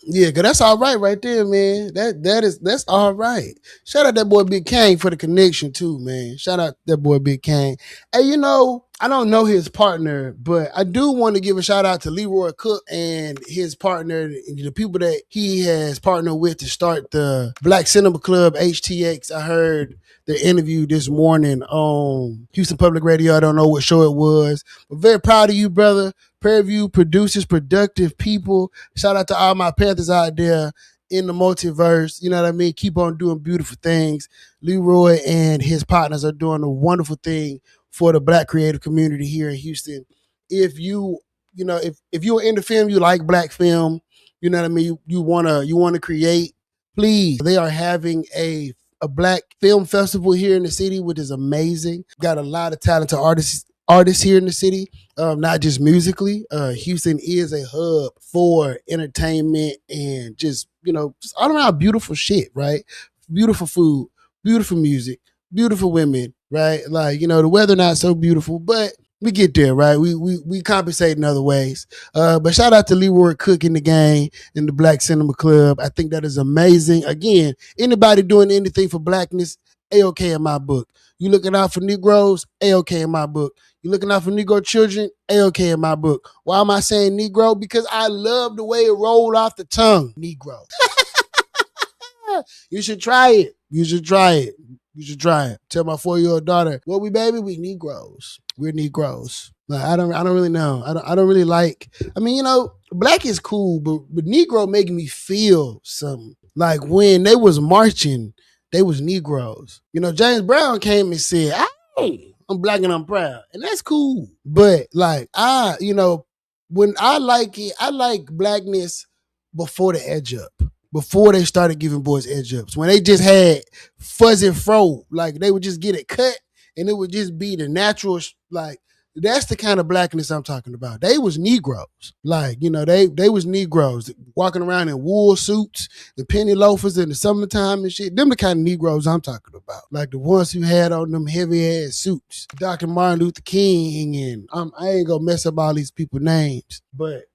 Yeah, cause that's all right there, man. That's all right. Shout out that boy Big Kane for the connection too, man. Shout out that boy Big Kane. Hey, you know, I don't know his partner, but I do want to give a shout out to Leroy Cook and his partner, the people that he has partnered with to start the Black Cinema Club, HTX. I heard the interview this morning on Houston Public Radio. I don't know what show it was, but very proud of you, brother. Prairie producers, productive people. Shout out to all my Panthers out there in the multiverse. You know what I mean? Keep on doing beautiful things. Leroy and his partners are doing a wonderful thing for the Black creative community here in Houston. If you're in the film, you like Black film, you know what I mean? You wanna create, please. They are having a Black film festival here in the city, which is amazing. Got a lot of talented artists here in the city, not just musically. Houston is a hub for entertainment and just all around beautiful shit, right? Beautiful food, beautiful music, beautiful women, right? Like, the weather not so beautiful, but We get there, right? We compensate in other ways. But shout out to Leroy Cook in the gang in the Black Cinema Club. I think that is amazing. Again, anybody doing anything for blackness, A-OK in my book. You looking out for Negroes, A-OK in my book. You looking out for Negro children, A-OK in my book. Why am I saying Negro? Because I love the way it rolled off the tongue. Negro. You should try it. You should try it. You should try it. Tell my 4-year-old daughter, what we baby? We Negroes. We're Negroes. Like, I don't really know. I don't really like. I mean, black is cool, but Negro making me feel something. Like when they was marching, they was Negroes. James Brown came and said, "Hey, I'm black and I'm proud," and that's cool. But like when I like it, I like blackness before the edge up. Before they started giving boys edge ups, when they just had fuzzy fro, like they would just get it cut and it would just be the natural, like that's the kind of blackness I'm talking about. They was Negroes, like they was Negroes walking around in wool suits, the penny loafers in the summertime and shit. Them the kind of Negroes I'm talking about, like the ones who had on them heavy ass suits. Dr. Martin Luther King and I ain't gonna mess up all these people's names, but.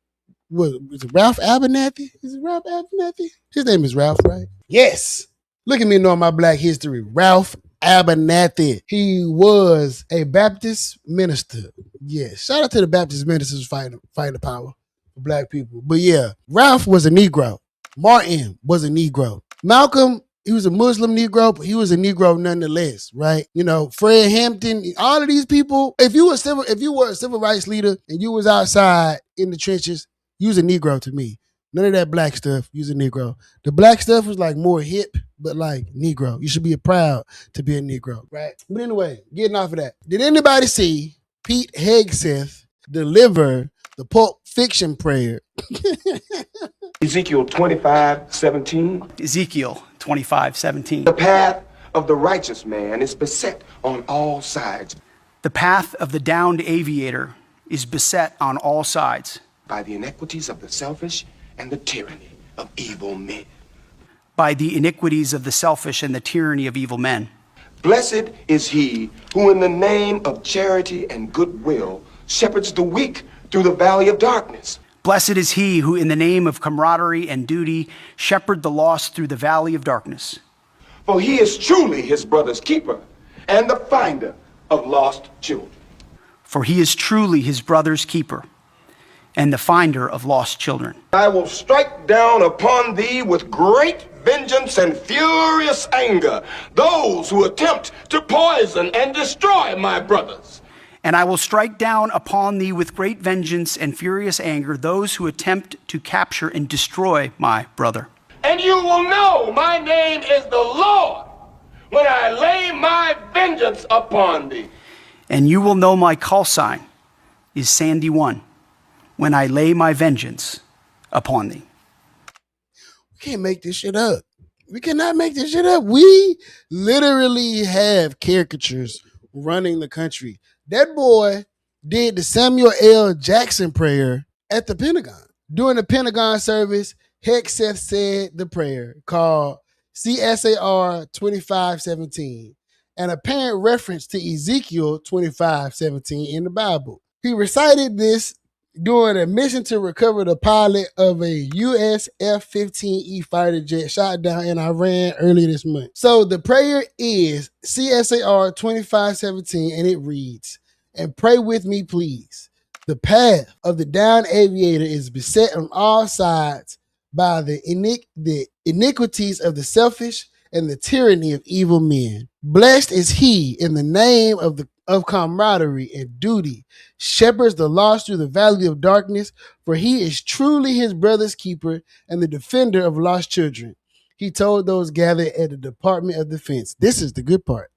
Was it Ralph Abernathy? Is it Ralph Abernathy? His name is Ralph, right? Yes. Look at me knowing my black history. Ralph Abernathy. He was a Baptist minister. Yes. Shout out to the Baptist ministers fighting the power for black people. But yeah, Ralph was a Negro. Martin was a Negro. Malcolm, he was a Muslim Negro, but he was a Negro nonetheless, right? Fred Hampton, all of these people. If you were a civil rights leader and you was outside in the trenches, you was a Negro to me. None of that black stuff. You was a Negro. The black stuff was like more hip, but like Negro. You should be proud to be a Negro, right? But anyway, getting off of that. Did anybody see Pete Hegseth deliver the Pulp Fiction prayer? Ezekiel 25:17. Ezekiel 25:17. The path of the righteous man is beset on all sides. The path of the downed aviator is beset on all sides. By the iniquities of the selfish and the tyranny of evil men. By the iniquities of the selfish and the tyranny of evil men. Blessed is he who in the name of charity and goodwill shepherds the weak through the valley of darkness. Blessed is he who in the name of camaraderie and duty shepherd the lost through the valley of darkness. For he is truly his brother's keeper and the finder of lost children. For he is truly his brother's keeper and the finder of lost children. I will strike down upon thee with great vengeance and furious anger those who attempt to poison and destroy my brothers. And I will strike down upon thee with great vengeance and furious anger those who attempt to capture and destroy my brother. And you will know my name is the Lord when I lay my vengeance upon thee. And you will know my call sign is Sandy 1. When I lay my vengeance upon thee. We can't make this shit up. We cannot make this shit up. We literally have caricatures running the country. That boy did the Samuel L. Jackson prayer at the Pentagon. During the Pentagon service, Hegseth said the prayer called CSAR 25:17, an apparent reference to Ezekiel 25:17 in the Bible. He recited this during a mission to recover the pilot of a US F-15E fighter jet shot down in Iran earlier this month. So the prayer is CSAR 25:17, and it reads, "And pray with me, please. The path of the downed aviator is beset on all sides by the iniquities of the selfish and the tyranny of evil men. Blessed is he in the name of camaraderie and duty, shepherds the lost through the valley of darkness, for he is truly his brother's keeper and the defender of lost children." He told those gathered at the Department of Defense. This is the good part.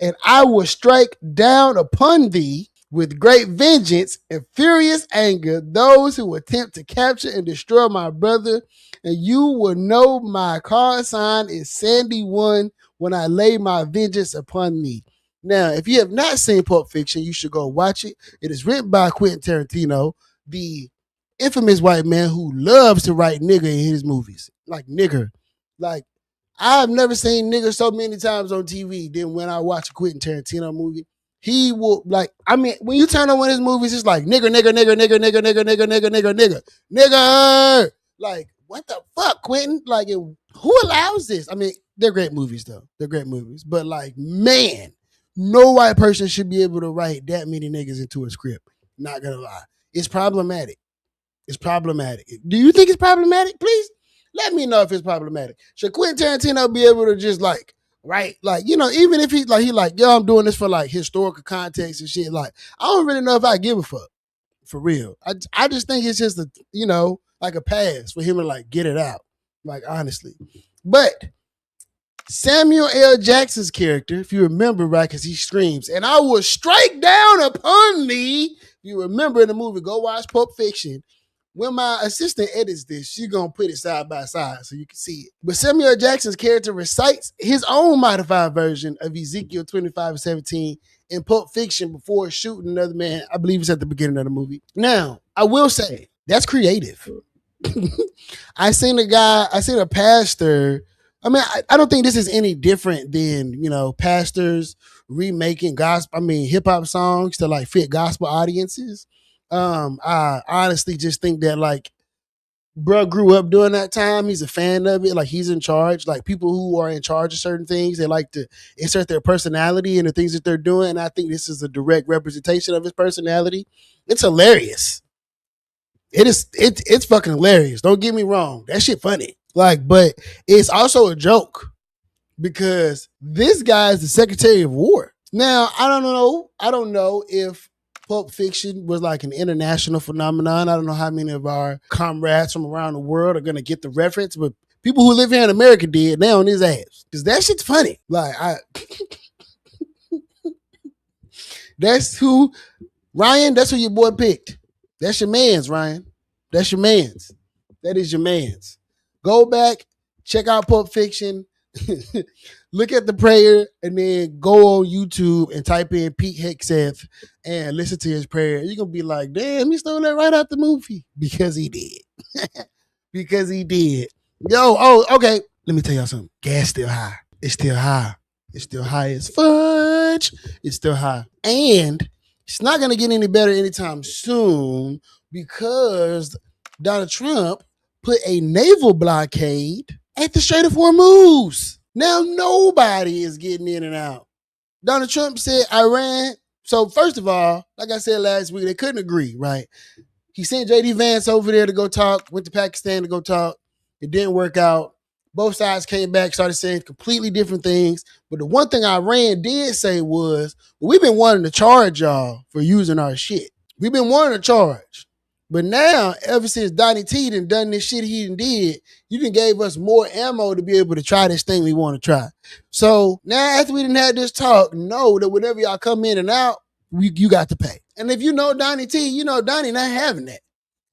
"And I will strike down upon thee with great vengeance and furious anger those who attempt to capture and destroy my brother, and you will know my call sign is Sandy 1 when I lay my vengeance upon thee." Now, if you have not seen Pulp Fiction, you should go watch it. It is written by Quentin Tarantino, the infamous white man who loves to write nigger in his movies. Like nigger. Like, I've never seen nigger so many times on TV than when I watch a Quentin Tarantino movie. He will like, I mean, when you turn on one of his movies, it's like nigger. Like, what the fuck, Quentin? Like, who allows this? I mean, they're great movies though. They're great movies. But like, man, no white person should be able to write that many niggas into a script. Not gonna lie. It's problematic. It's problematic. Do you think it's problematic? Please let me know if it's problematic. Should Quentin Tarantino be able to just like, right? Like, you know, even if he like, yo, I'm doing this for like historical context and shit. Like, I don't really know if I give a fuck for real. I just think it's just a, you know, like a pass for him to like get it out. Like, honestly. But Samuel L. Jackson's character, if you remember, right, because he screams, and I will strike down upon thee. If you remember in the movie, go watch Pulp Fiction. When my assistant edits this, she's going to put it side by side so you can see it. But Samuel L. Jackson's character recites his own modified version of Ezekiel 25:17 in Pulp Fiction before shooting another man. I believe it's at the beginning of the movie. Now, I will say, that's creative. I seen a pastor. I mean, I don't think this is any different than, you know, pastors remaking hip hop songs to like fit gospel audiences. I honestly just think that like, bro grew up during that time. He's a fan of it. Like, he's in charge. Like, people who are in charge of certain things, they like to insert their personality in the things that they're doing. And I think this is a direct representation of his personality. It's hilarious. It's fucking hilarious. Don't get me wrong. That shit funny. Like, but it's also a joke because this guy is the Secretary of War. Now, I don't know if Pulp Fiction was like an international phenomenon. I don't know how many of our comrades from around the world are going to get the reference, but people who live here in America did. They on his ass because that shit's funny. Like, that's who your boy picked. That's your man's, Ryan. That's your man's. That is your man's. Go back, check out Pulp Fiction, look at the prayer, and then go on YouTube and type in Pete Hegseth and listen to his prayer. You're going to be like, damn, he stole that right out the movie. Because he did. Because he did. Okay. Let me tell y'all something. Gas still high. It's still high. It's still high as fudge. It's still high. And it's not going to get any better anytime soon because Donald Trump put a naval blockade at the Strait of Hormuz. Now nobody is getting in and out. Donald Trump said Iran. So first of all, like I said last week, they couldn't agree, right? He sent J.D. Vance over there to go talk, went to Pakistan to go talk. It didn't work out. Both sides came back, started saying completely different things. But the one thing Iran did say was, well, we've been wanting to charge y'all for using our shit. We've been wanting to charge. But now, ever since Deante done this shit he did, you done gave us more ammo to be able to try this thing we want to try. So now after we done had this talk, know that whenever y'all come in and out, you got to pay. And if you know Deante, you know Donnie not having that.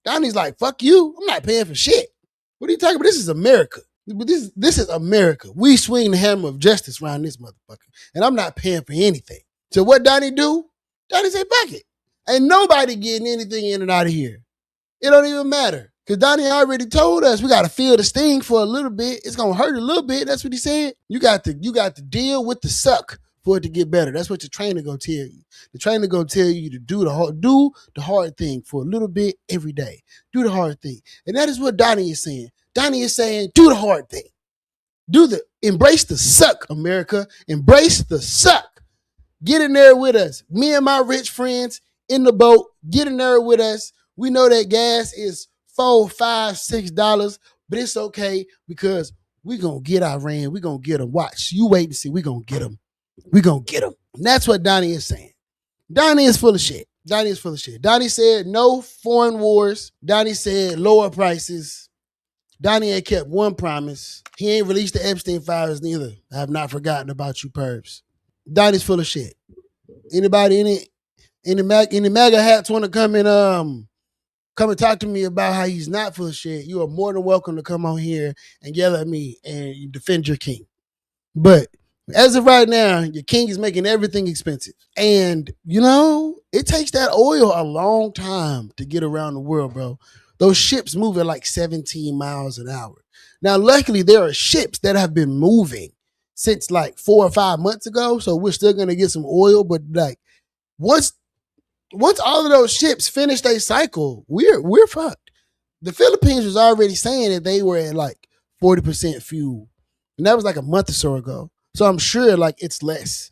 Donnie's like, fuck you. I'm not paying for shit. What are you talking about? This is America. This is America. We swing the hammer of justice around this motherfucker. And I'm not paying for anything. So what Donnie do? Donnie say, fuck it. Ain't nobody getting anything in and out of here. It don't even matter. Because Donnie already told us we got to feel the sting for a little bit. It's going to hurt a little bit. That's what he said. You got to deal with the suck for it to get better. That's what your trainer going to tell you. The trainer going to tell you to do the hard thing for a little bit every day. Do the hard thing. And that is what Donnie is saying. Donnie is saying, do the hard thing. Embrace the suck, America. Embrace the suck. Get in there with us. Me and my rich friends in the boat, get in there with us. We know that gas is $4, $5, $6, but it's okay because we're going to get Iran. We're going to get them. Watch. You wait and see. We're going to get them. We're going to get them. And that's what Donnie is saying. Donnie is full of shit. Donnie is full of shit. Donnie said no foreign wars. Donnie said lower prices. Donnie ain't kept one promise. He ain't released the Epstein files neither. I have not forgotten about you perps. Donnie's full of shit. Anybody in the MAGA hats want to come and talk to me about how he's not full of shit, you are more than welcome to come on here and yell at me and defend your king. But as of right now, your king is making everything expensive. And, it takes that oil a long time to get around the world, bro. Those ships move at like 17 miles an hour. Now, luckily, there are ships that have been moving since like 4 or 5 months ago. So we're still going to get some oil. But like once all of those ships finish their cycle, we're fucked. The Philippines was already saying that they were at like 40% fuel. And that was like a month or so ago. So I'm sure like it's less.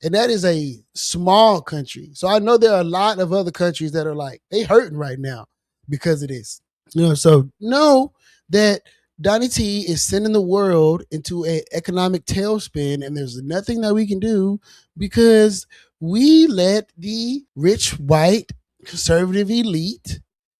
And that is a small country. So I know there are a lot of other countries that are like, they hurting right now because of this. So know that Donnie T is sending the world into an economic tailspin, and there's nothing that we can do because we let the rich, white, conservative elite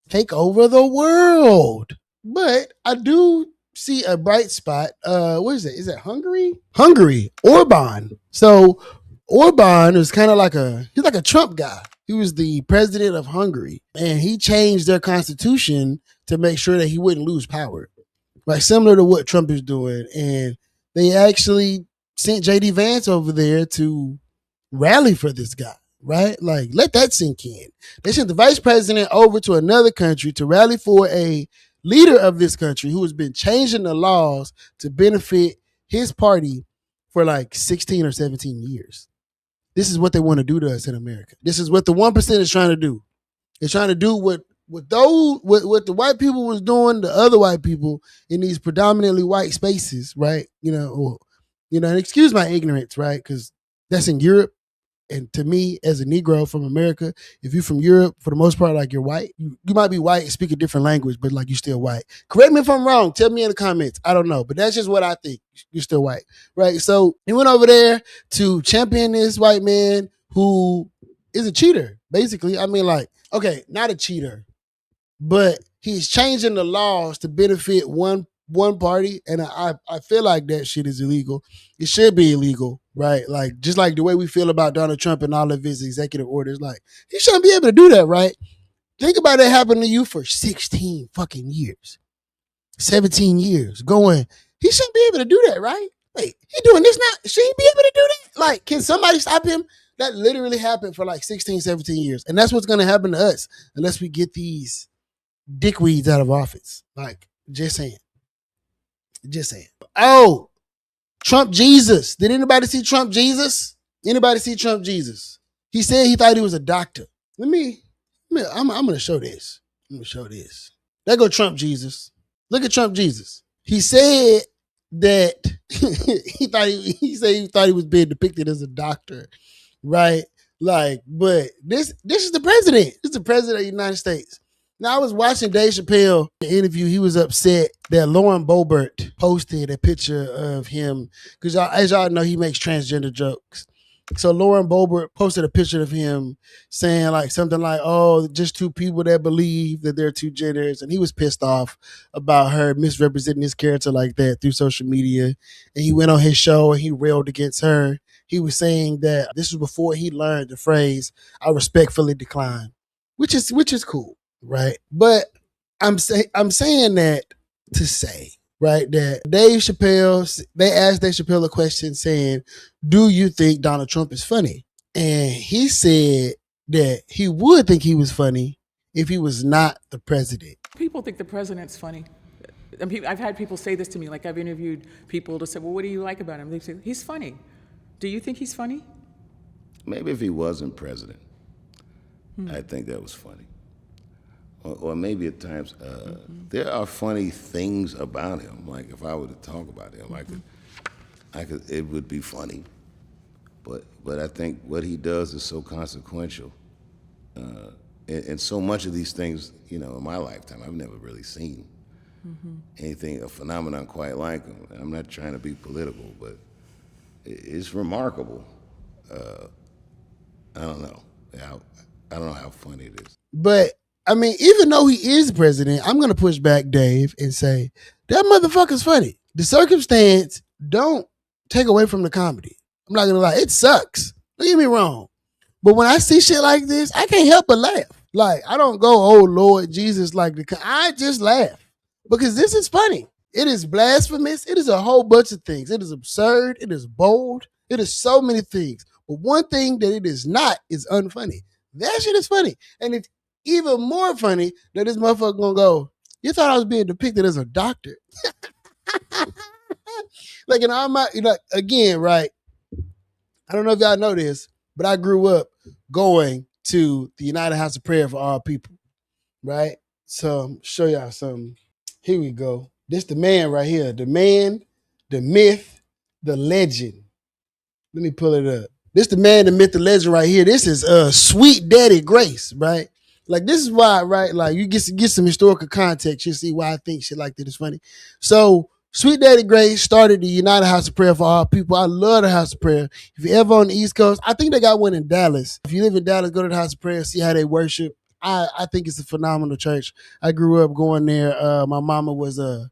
take over the world. But I do see a bright spot. What is it? Is it Hungary? Hungary. Orban. So Orban is kind of like he's like a Trump guy. He was the president of Hungary, and he changed their constitution to make sure that he wouldn't lose power. Like similar to what Trump is doing. And they actually sent JD Vance over there to rally for this guy, right? Like, let that sink in. They sent the vice president over to another country to rally for a leader of this country who has been changing the laws to benefit his party for like 16 or 17 years. This is what they want to do to us in America. This is what the 1% is trying to do. They're trying to do what the white people was doing to other white people in these predominantly white spaces, right? And excuse my ignorance, right? Because that's in Europe. And to me, as a Negro from America, if you're from Europe, for the most part, like you're white, you might be white and speak a different language, but like you're still white. Correct me if I'm wrong. Tell me in the comments. I don't know, but that's just what I think. You're still white, right? So he went over there to champion this white man who is a cheater, basically. I mean, like, okay, not a cheater, but he's changing the laws to benefit one party, and I feel like that shit is illegal. It should be illegal, right? Like, just like the way we feel about Donald Trump and all of his executive orders, like, he shouldn't be able to do that, right? Think about it happening to you for 16 fucking years, 17 years, going, he shouldn't be able to do that, right? Wait, he doing this now? Should he be able to do that? Like, can somebody stop him? That literally happened for like 16, 17 years. And that's what's going to happen to us unless we get these dickweeds out of office. Like, just saying. Oh, Trump Jesus. Did anybody see Trump Jesus? Anybody see Trump Jesus? He said he thought he was a doctor. I'm going to show this. There go Trump Jesus. Look at Trump Jesus. He said that he thought he was being depicted as a doctor, right? Like, but this is the president. This is the president of the United States. Now, I was watching Dave Chappelle interview. He was upset that Lauren Boebert posted a picture of him because, as y'all know, he makes transgender jokes. So Lauren Boebert posted a picture of him saying like something like, oh, just two people that believe that there are two genders. And he was pissed off about her misrepresenting his character like that through social media. And he went on his show and he railed against her. He was saying that this was before he learned the phrase, I respectfully decline, which is cool. Right. But I'm saying that to say, right, that they asked Dave Chappelle a question saying, do you think Donald Trump is funny? And he said that he would think he was funny if he was not the president. People think the president's funny. I've had people say this to me, like I've interviewed people to say, well, what do you like about him? They say, he's funny. Do you think he's funny? Maybe if he wasn't president, I think that was funny. Or maybe at times, there are funny things about him. Like if I were to talk about him, I could, it would be funny. But I think what he does is so consequential. And so much of these things, in my lifetime, I've never really seen anything, a phenomenon quite like him. I'm not trying to be political, but it's remarkable. I don't know. I don't know how funny it is. But I mean, even though he is president, I'm going to push back Dave and say, that motherfucker's funny. The circumstance don't take away from the comedy. I'm not going to lie. It sucks. Don't get me wrong. But when I see shit like this, I can't help but laugh. Like, I don't go, oh, Lord Jesus, I just laugh. Because this is funny. It is blasphemous. It is a whole bunch of things. It is absurd. It is bold. It is so many things. But one thing that it is not is unfunny. That shit is funny. And it's even more funny that this motherfucker gonna go, you thought I was being depicted as a doctor. Like, again, right? I don't know if y'all know this, but I grew up going to the United House of Prayer for All People, right? So show y'all something. Here we go. This the man right here. The man, the myth, the legend. Let me pull it up. This the man, the myth, the legend right here. This is Sweet Daddy Grace, right? Like this is why, right? Like you get some historical context, you see why I think shit like that is funny. So Sweet Daddy Grace started the United House of Prayer for All People. I love the House of Prayer. If you're ever on the East Coast, I think they got one in Dallas. If you live in Dallas, go to the House of Prayer, see how they worship. I think it's a phenomenal church. I grew up going there. My mama was a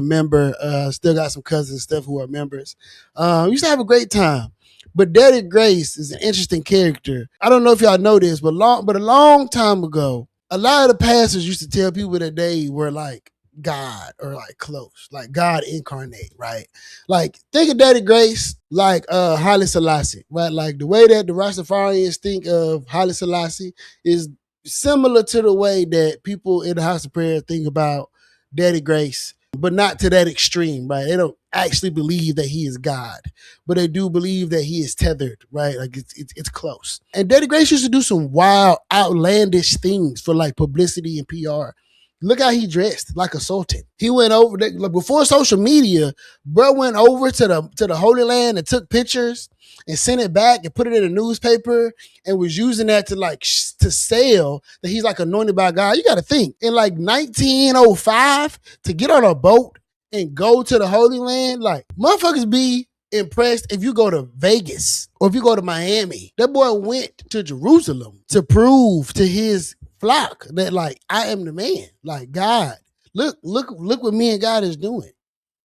member. Still got some cousins and stuff who are members. We used to have a great time. But Daddy Grace is an interesting character. I don't know if y'all know this, but a long time ago, a lot of the pastors used to tell people that they were like God or like close, like God incarnate, right? Like think of Daddy Grace like Haile Selassie, right? Like the way that the Rastafarians think of Haile Selassie is similar to the way that people in the House of Prayer think about Daddy Grace, but not to that extreme, right? They don't actually believe that he is God, but they do believe that he is tethered, right? Like it's close. And Daddy Grace used to do some wild, outlandish things for like publicity and PR. Look how he dressed, like a sultan. He went over like before social media. Bro went over to the Holy Land and took pictures and sent it back and put it in a newspaper and was using that to like to sell that he's like anointed by God. You got to think in like 1905 to get on a boat and go to the Holy Land, like motherfuckers be impressed if you go to Vegas or if you go to Miami. That boy went to Jerusalem to prove to his flock that like I am the man. Like God, look what me and God is doing.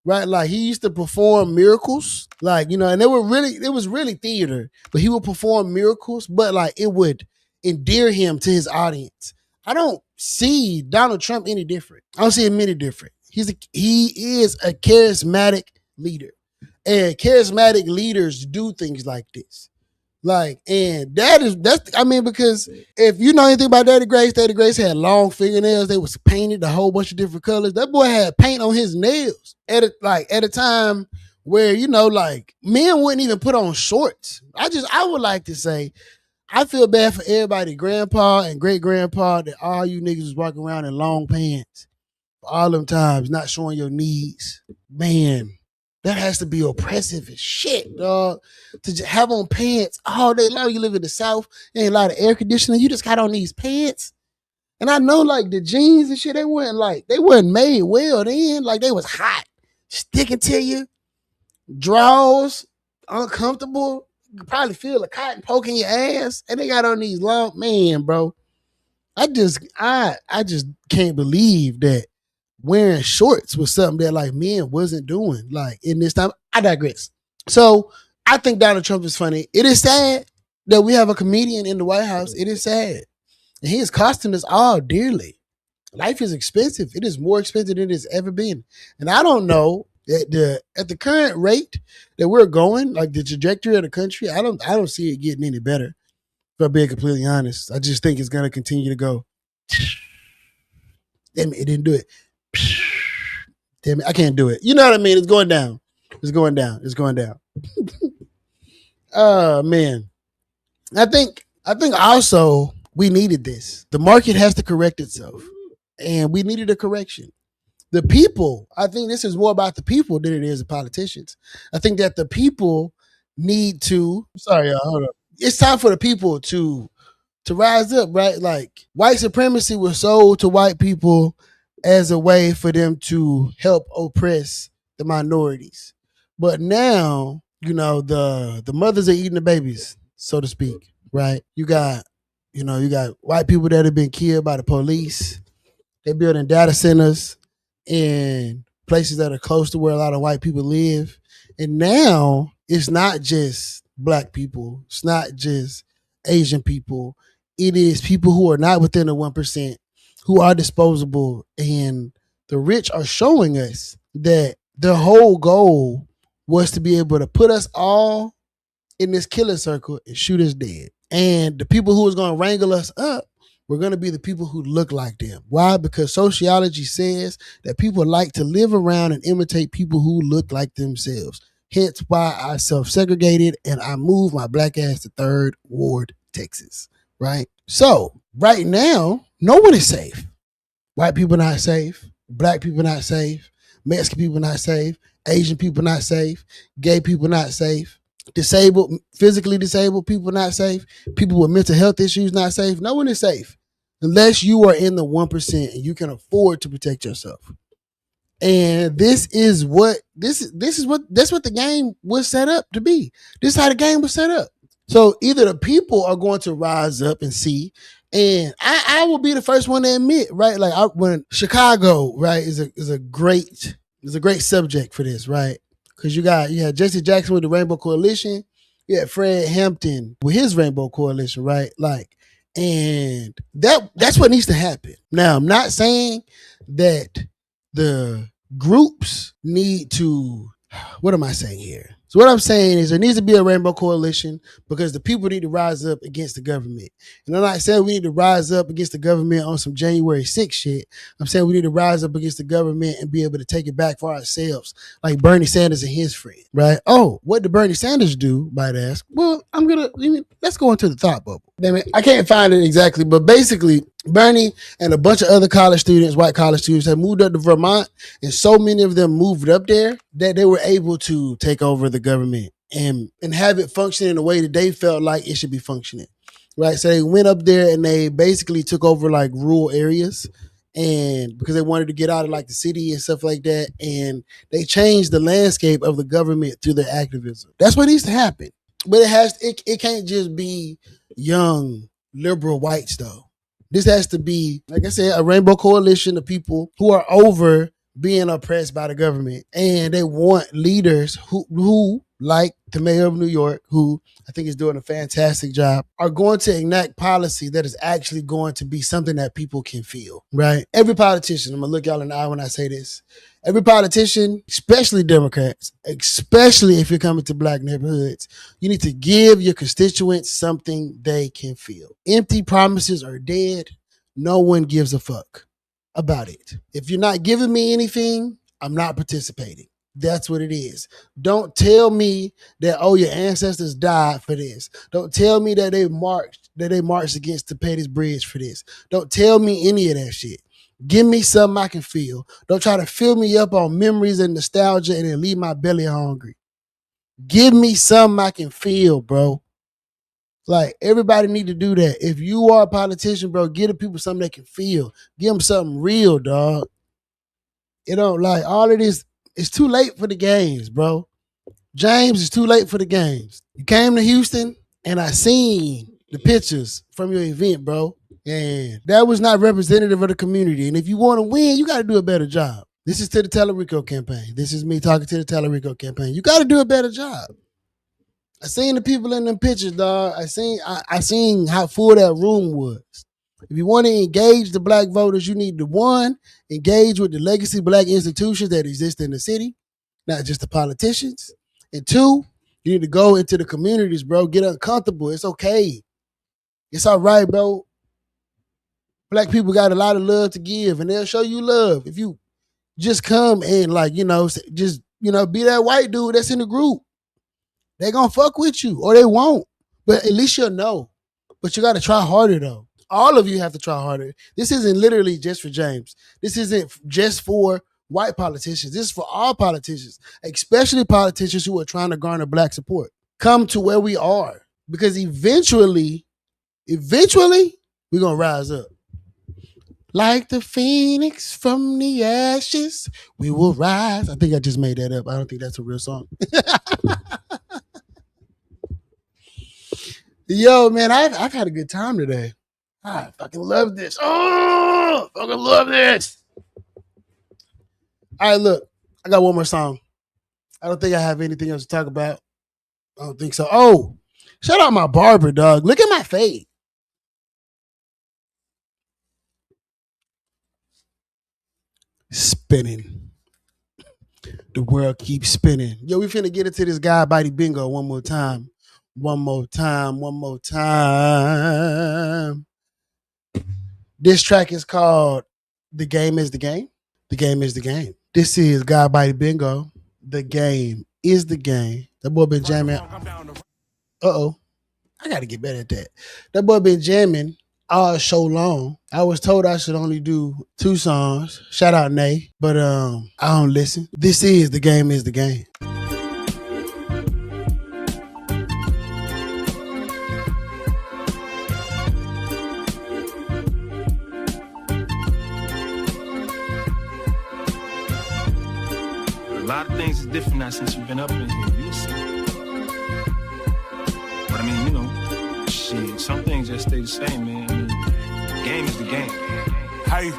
Right? Like he used to perform miracles. Like, you know, and it was really theater, but he would perform miracles, but like it would endear him to his audience. I don't see Donald Trump any different. I don't see him any different. He is a charismatic leader. And charismatic leaders do things like this. Like, and because if you know anything about Daddy Grace had long fingernails. They was painted a whole bunch of different colors. That boy had paint on his nails at a time where, you know, like men wouldn't even put on shorts. I would like to say, I feel bad for everybody, grandpa and great grandpa, that all you niggas was walking around in long pants for all them times, not showing your knees. Man, that has to be oppressive as shit, dog. To have on pants all day long. You live in the South, there ain't a lot of air conditioning. You just got on these pants. And I know like the jeans and shit, they weren't made well then. Like they was hot, sticking to you, drawers, uncomfortable. You could probably feel the cotton poking your ass. And they got on these long, man, bro. I just can't believe that wearing shorts was something that like men wasn't doing like in this time. I digress. So I think Donald Trump is funny. It is sad that we have a comedian in the White House. It is sad. And he is costing us all dearly. Life is expensive. It is more expensive than it has ever been. And I don't know at the current rate that we're going, like the trajectory of the country, I don't see it getting any better. If I'm being completely honest, I just think it's gonna continue to go. Damn it didn't do it. Damn it, I can't do it. You know what I mean? It's going down. It's going down. It's going down. Oh man. I think also we needed this. The market has to correct itself. And we needed a correction. The people, I think this is more about the people than it is the politicians. I think that the people need to, sorry y'all, hold up. It's time for the people to rise up, right? Like white supremacy was sold to white people as a way for them to help oppress the minorities. But now, you know, the mothers are eating the babies, so to speak, right? You got white people that have been killed by the police. They're building data centers in places that are close to where a lot of white people live. And now it's not just black people. It's not just Asian people. It is people who are not within the 1%, who are disposable. And the rich are showing us that their whole goal was to be able to put us all in this killer circle and shoot us dead. And the people who was going to wrangle us up were going to be the people who look like them. Why? Because sociology says that people like to live around and imitate people who look like themselves. Hence why I self-segregated and I moved my black ass to 3rd Ward, Texas. Right? So right now, no one is safe. White people not safe. Black people not safe. Mexican people not safe. Asian people not safe. Gay people not safe. Disabled, physically disabled people not safe. People with mental health issues not safe. No one is safe unless you are in the 1% and you can afford to protect yourself. And that's what the game was set up to be. This is how the game was set up. So either the people are going to rise up and see, and I will be the first one to admit, right? Like when Chicago, right, is a great subject for this, right? Because you had Jesse Jackson with the Rainbow Coalition, you had Fred Hampton with his Rainbow Coalition, right? Like, and that's what needs to happen. Now, I'm not saying that the groups need to, what am I saying here? So what I'm saying is there needs to be a Rainbow Coalition because the people need to rise up against the government. And I'm not saying we need to rise up against the government on some January 6th shit. I'm saying we need to rise up against the government and be able to take it back for ourselves, like Bernie Sanders and his friend, right? Oh, what did Bernie Sanders do, might ask? Well, let's go into the thought bubble. Damn it, I can't find it exactly, but basically, Bernie and a bunch of other college students, white college students, have moved up to Vermont, and so many of them moved up there that they were able to take over the government and have it function in a way that they felt like it should be functioning, right? So they went up there and they basically took over like rural areas, and because they wanted to get out of like the city and stuff like that, and they changed the landscape of the government through their activism. That's what needs to happen, but it can't just be young liberal whites though. This has to be, like I said, a Rainbow Coalition of people who are over being oppressed by the government. And they want leaders who like the mayor of New York, who I think is doing a fantastic job, are going to enact policy that is actually going to be something that people can feel, right? Every politician, I'm going to look y'all in the eye when I say this, every politician, especially Democrats, especially if you're coming to black neighborhoods, you need to give your constituents something they can feel. Empty promises are dead. No one gives a fuck about it. If you're not giving me anything, I'm not participating. That's what it is. Don't tell me that, oh, your ancestors died for this. Don't tell me that they marched against the Pettis Bridge for this. Don't tell me any of that shit. Give me something I can feel. Don't try to fill me up on memories and nostalgia and then leave my belly hungry. Give me something I can feel, bro. Like, everybody need to do that. If you are a politician, bro, give the people something they can feel. Give them something real, dog. You know, like, all of this, it's too late for the games, bro. James, it's too late for the games. You came to Houston, and I seen the pictures from your event, bro. And that was not representative of the community. And if you want to win, you got to do a better job. This is to the Tellerico campaign. This is me talking to the Tellerico campaign. You got to do a better job. I seen the people in them pictures, dog. I seen how full that room was. If you want to engage the black voters, you need to, one, engage with the legacy black institutions that exist in the city, not just the politicians. And two, you need to go into the communities, bro. Get uncomfortable. It's okay. It's all right, bro. Black people got a lot of love to give, and they'll show you love. If you just come and, like, be that white dude that's in the group. They gonna fuck with you, or they won't. But at least you'll know. But you got to try harder, though. All of you have to try harder. This isn't literally just for James. This isn't just for white politicians. This is for all politicians, especially politicians who are trying to garner black support. Come to where we are, because eventually, we're gonna rise up. Like the phoenix from the ashes, we will rise. I think I just made that up. I don't think that's a real song. Yo, man, I've had a good time today. I fucking love this. Oh, fucking love this. All right, look, I got one more song. I don't think I have anything else to talk about. I don't think so. Oh, shout out my barber, dog. Look at my fade. Spinning. The world keeps spinning. Yo, we finna get into this guy body bingo one more time. One more time. This track is called The Game is the Game. The Game is the Game. This is God Body Bingo. The Game is the game. That boy been jamming. Uh-oh. I got to get better at that. That boy been jamming all show long. I was told I should only do 2 songs. Shout out Nay. But I don't listen. This is the game is the game. A lot of things is different now since you've been up in here. You'll see. But I mean, you know, shit, some things just stay the same, man. I mean, the game is the game. Hey,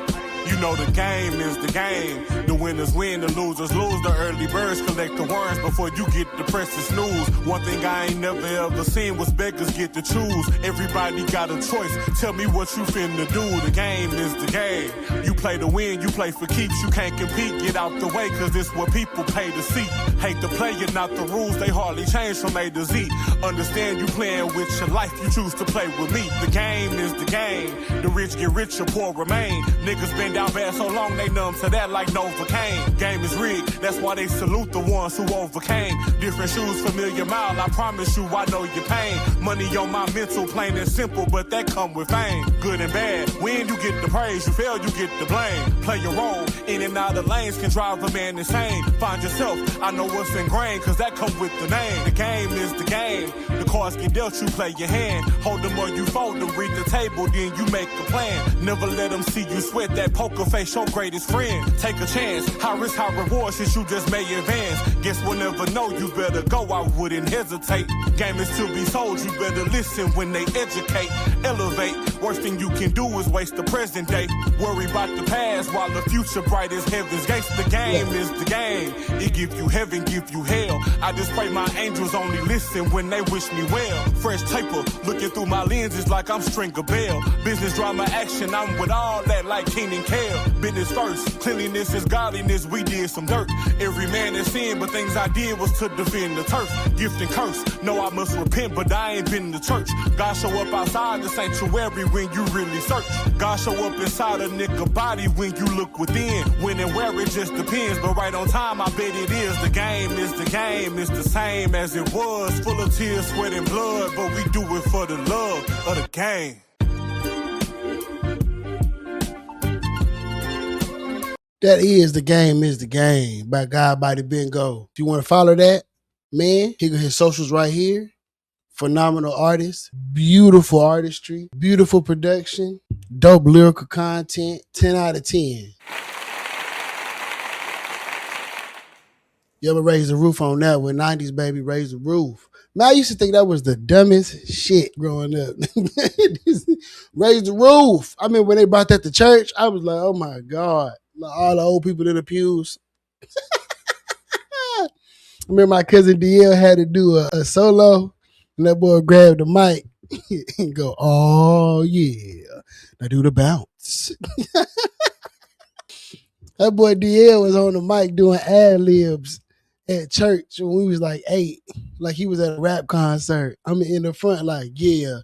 you know the game is the game. The winners win, the losers lose. The early birds collect the worms before you get the press and snooze. One thing I ain't never ever seen was beggars get to choose. Everybody got a choice. Tell me what you finna do. The game is the game. You play to win, you play for keeps. You can't compete, get out the way, cause it's what people pay to see. Hate the player, not the rules. They hardly change from A to Z. Understand you playing with your life, you choose to play with me. The game is the game. The rich get richer, poor remain. Niggas been down bad so long, they numb to that like Novocaine. Game is rigged, that's why they salute the ones who overcame. Different shoes, familiar mile, I promise you I know your pain. Money on my mental, plain and simple, but that come with fame. Good and bad, win you get the praise, you fail you get the blame. Play your role, in and out of lanes can drive a man insane. Find yourself, I know what's ingrained, cause that come with the name. The game is the game, the cards get dealt, you play your hand. Hold them or you fold them, read the table, then you make a plan. Never let them see you sweat that poker face, your greatest friend. Take a chance, high risk, high reward, since you just may advance. Guess we'll never know, you better go, I wouldn't hesitate. Game is to be sold, you better listen when they educate. Elevate, worst thing you can do is waste the present day. Worry about the past while the future bright as heaven's gates. The game is the game, it give you heaven, give you hell. I just pray my angels only listen when they wish me well. Fresh taper, looking through my lenses like I'm Stringer Bell. Business drama action, I'm with all that like Keenan Kel. Business first, cleanliness is godliness, we did some dirt. Every man is sin, but things I did was to defend the turf. Gift and curse, no I must repent, but I ain't been to church. God show up outside the sanctuary when you really search. God show up inside a nigga body when you look within. When and where it just depends, but right on time I bet it is. The game is the game, it's the same as it was. Full of tears, sweat and blood, but we do it for the love of the game. That is the game by God by the Bingo. If you want to follow that, man, he got his socials right here. Phenomenal artist, beautiful artistry, beautiful production, dope lyrical content, 10 out of 10. You ever raise the roof on that one? 90s baby, raise the roof. Man, I used to think that was the dumbest shit growing up. Raise the roof. I mean, when they brought that to church, I was like, oh my God. Like all the old people in the pews. I remember my cousin DL had to do a solo, and that boy grabbed the mic and go, oh yeah, now do the bounce. That boy DL was on the mic doing ad-libs at church when we was like 8, like he was at a rap concert. I'm in the front like, yeah.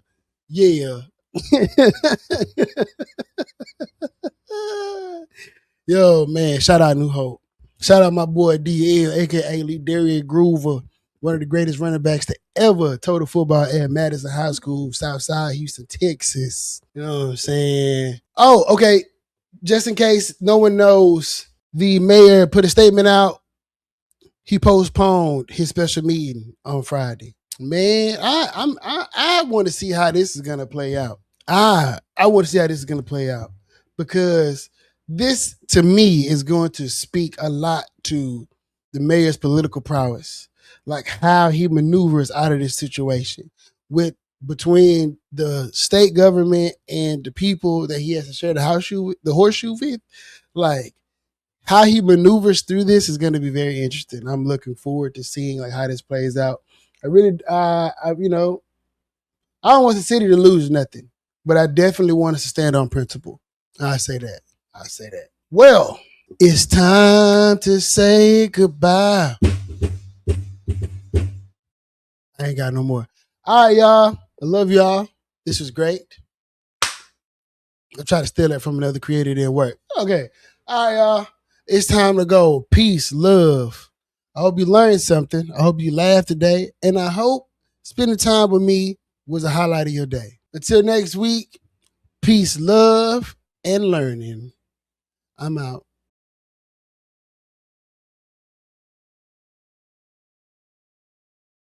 Yo, man, shout out New Hope. Shout out my boy DL, a.k.a. Lee Darius Groover, one of the greatest running backs to ever total football at Madison High School, Southside Houston, Texas. You know what I'm saying? Oh, okay. Just in case no one knows, the mayor put a statement out. He postponed his special meeting on Friday. Man, I want to see how this is gonna play out. I want to see how this is gonna play out, because this, to me, is going to speak a lot to the mayor's political prowess, like how he maneuvers out of this situation between the state government and the people that he has to share the horseshoe with. Like how he maneuvers through this is going to be very interesting. I'm looking forward to seeing like how this plays out. I really, I don't want the city to lose nothing, but I definitely want us to stand on principle. I say that. Well, it's time to say goodbye. I ain't got no more. All right, y'all. I love y'all. This was great. I'll try to steal that from another creator, it didn't work. Okay. All right, y'all. It's time to go. Peace, love, I hope you learned something. I hope you laughed today. And I hope spending time with me was a highlight of your day. Until next week, peace, love, and learning. I'm out.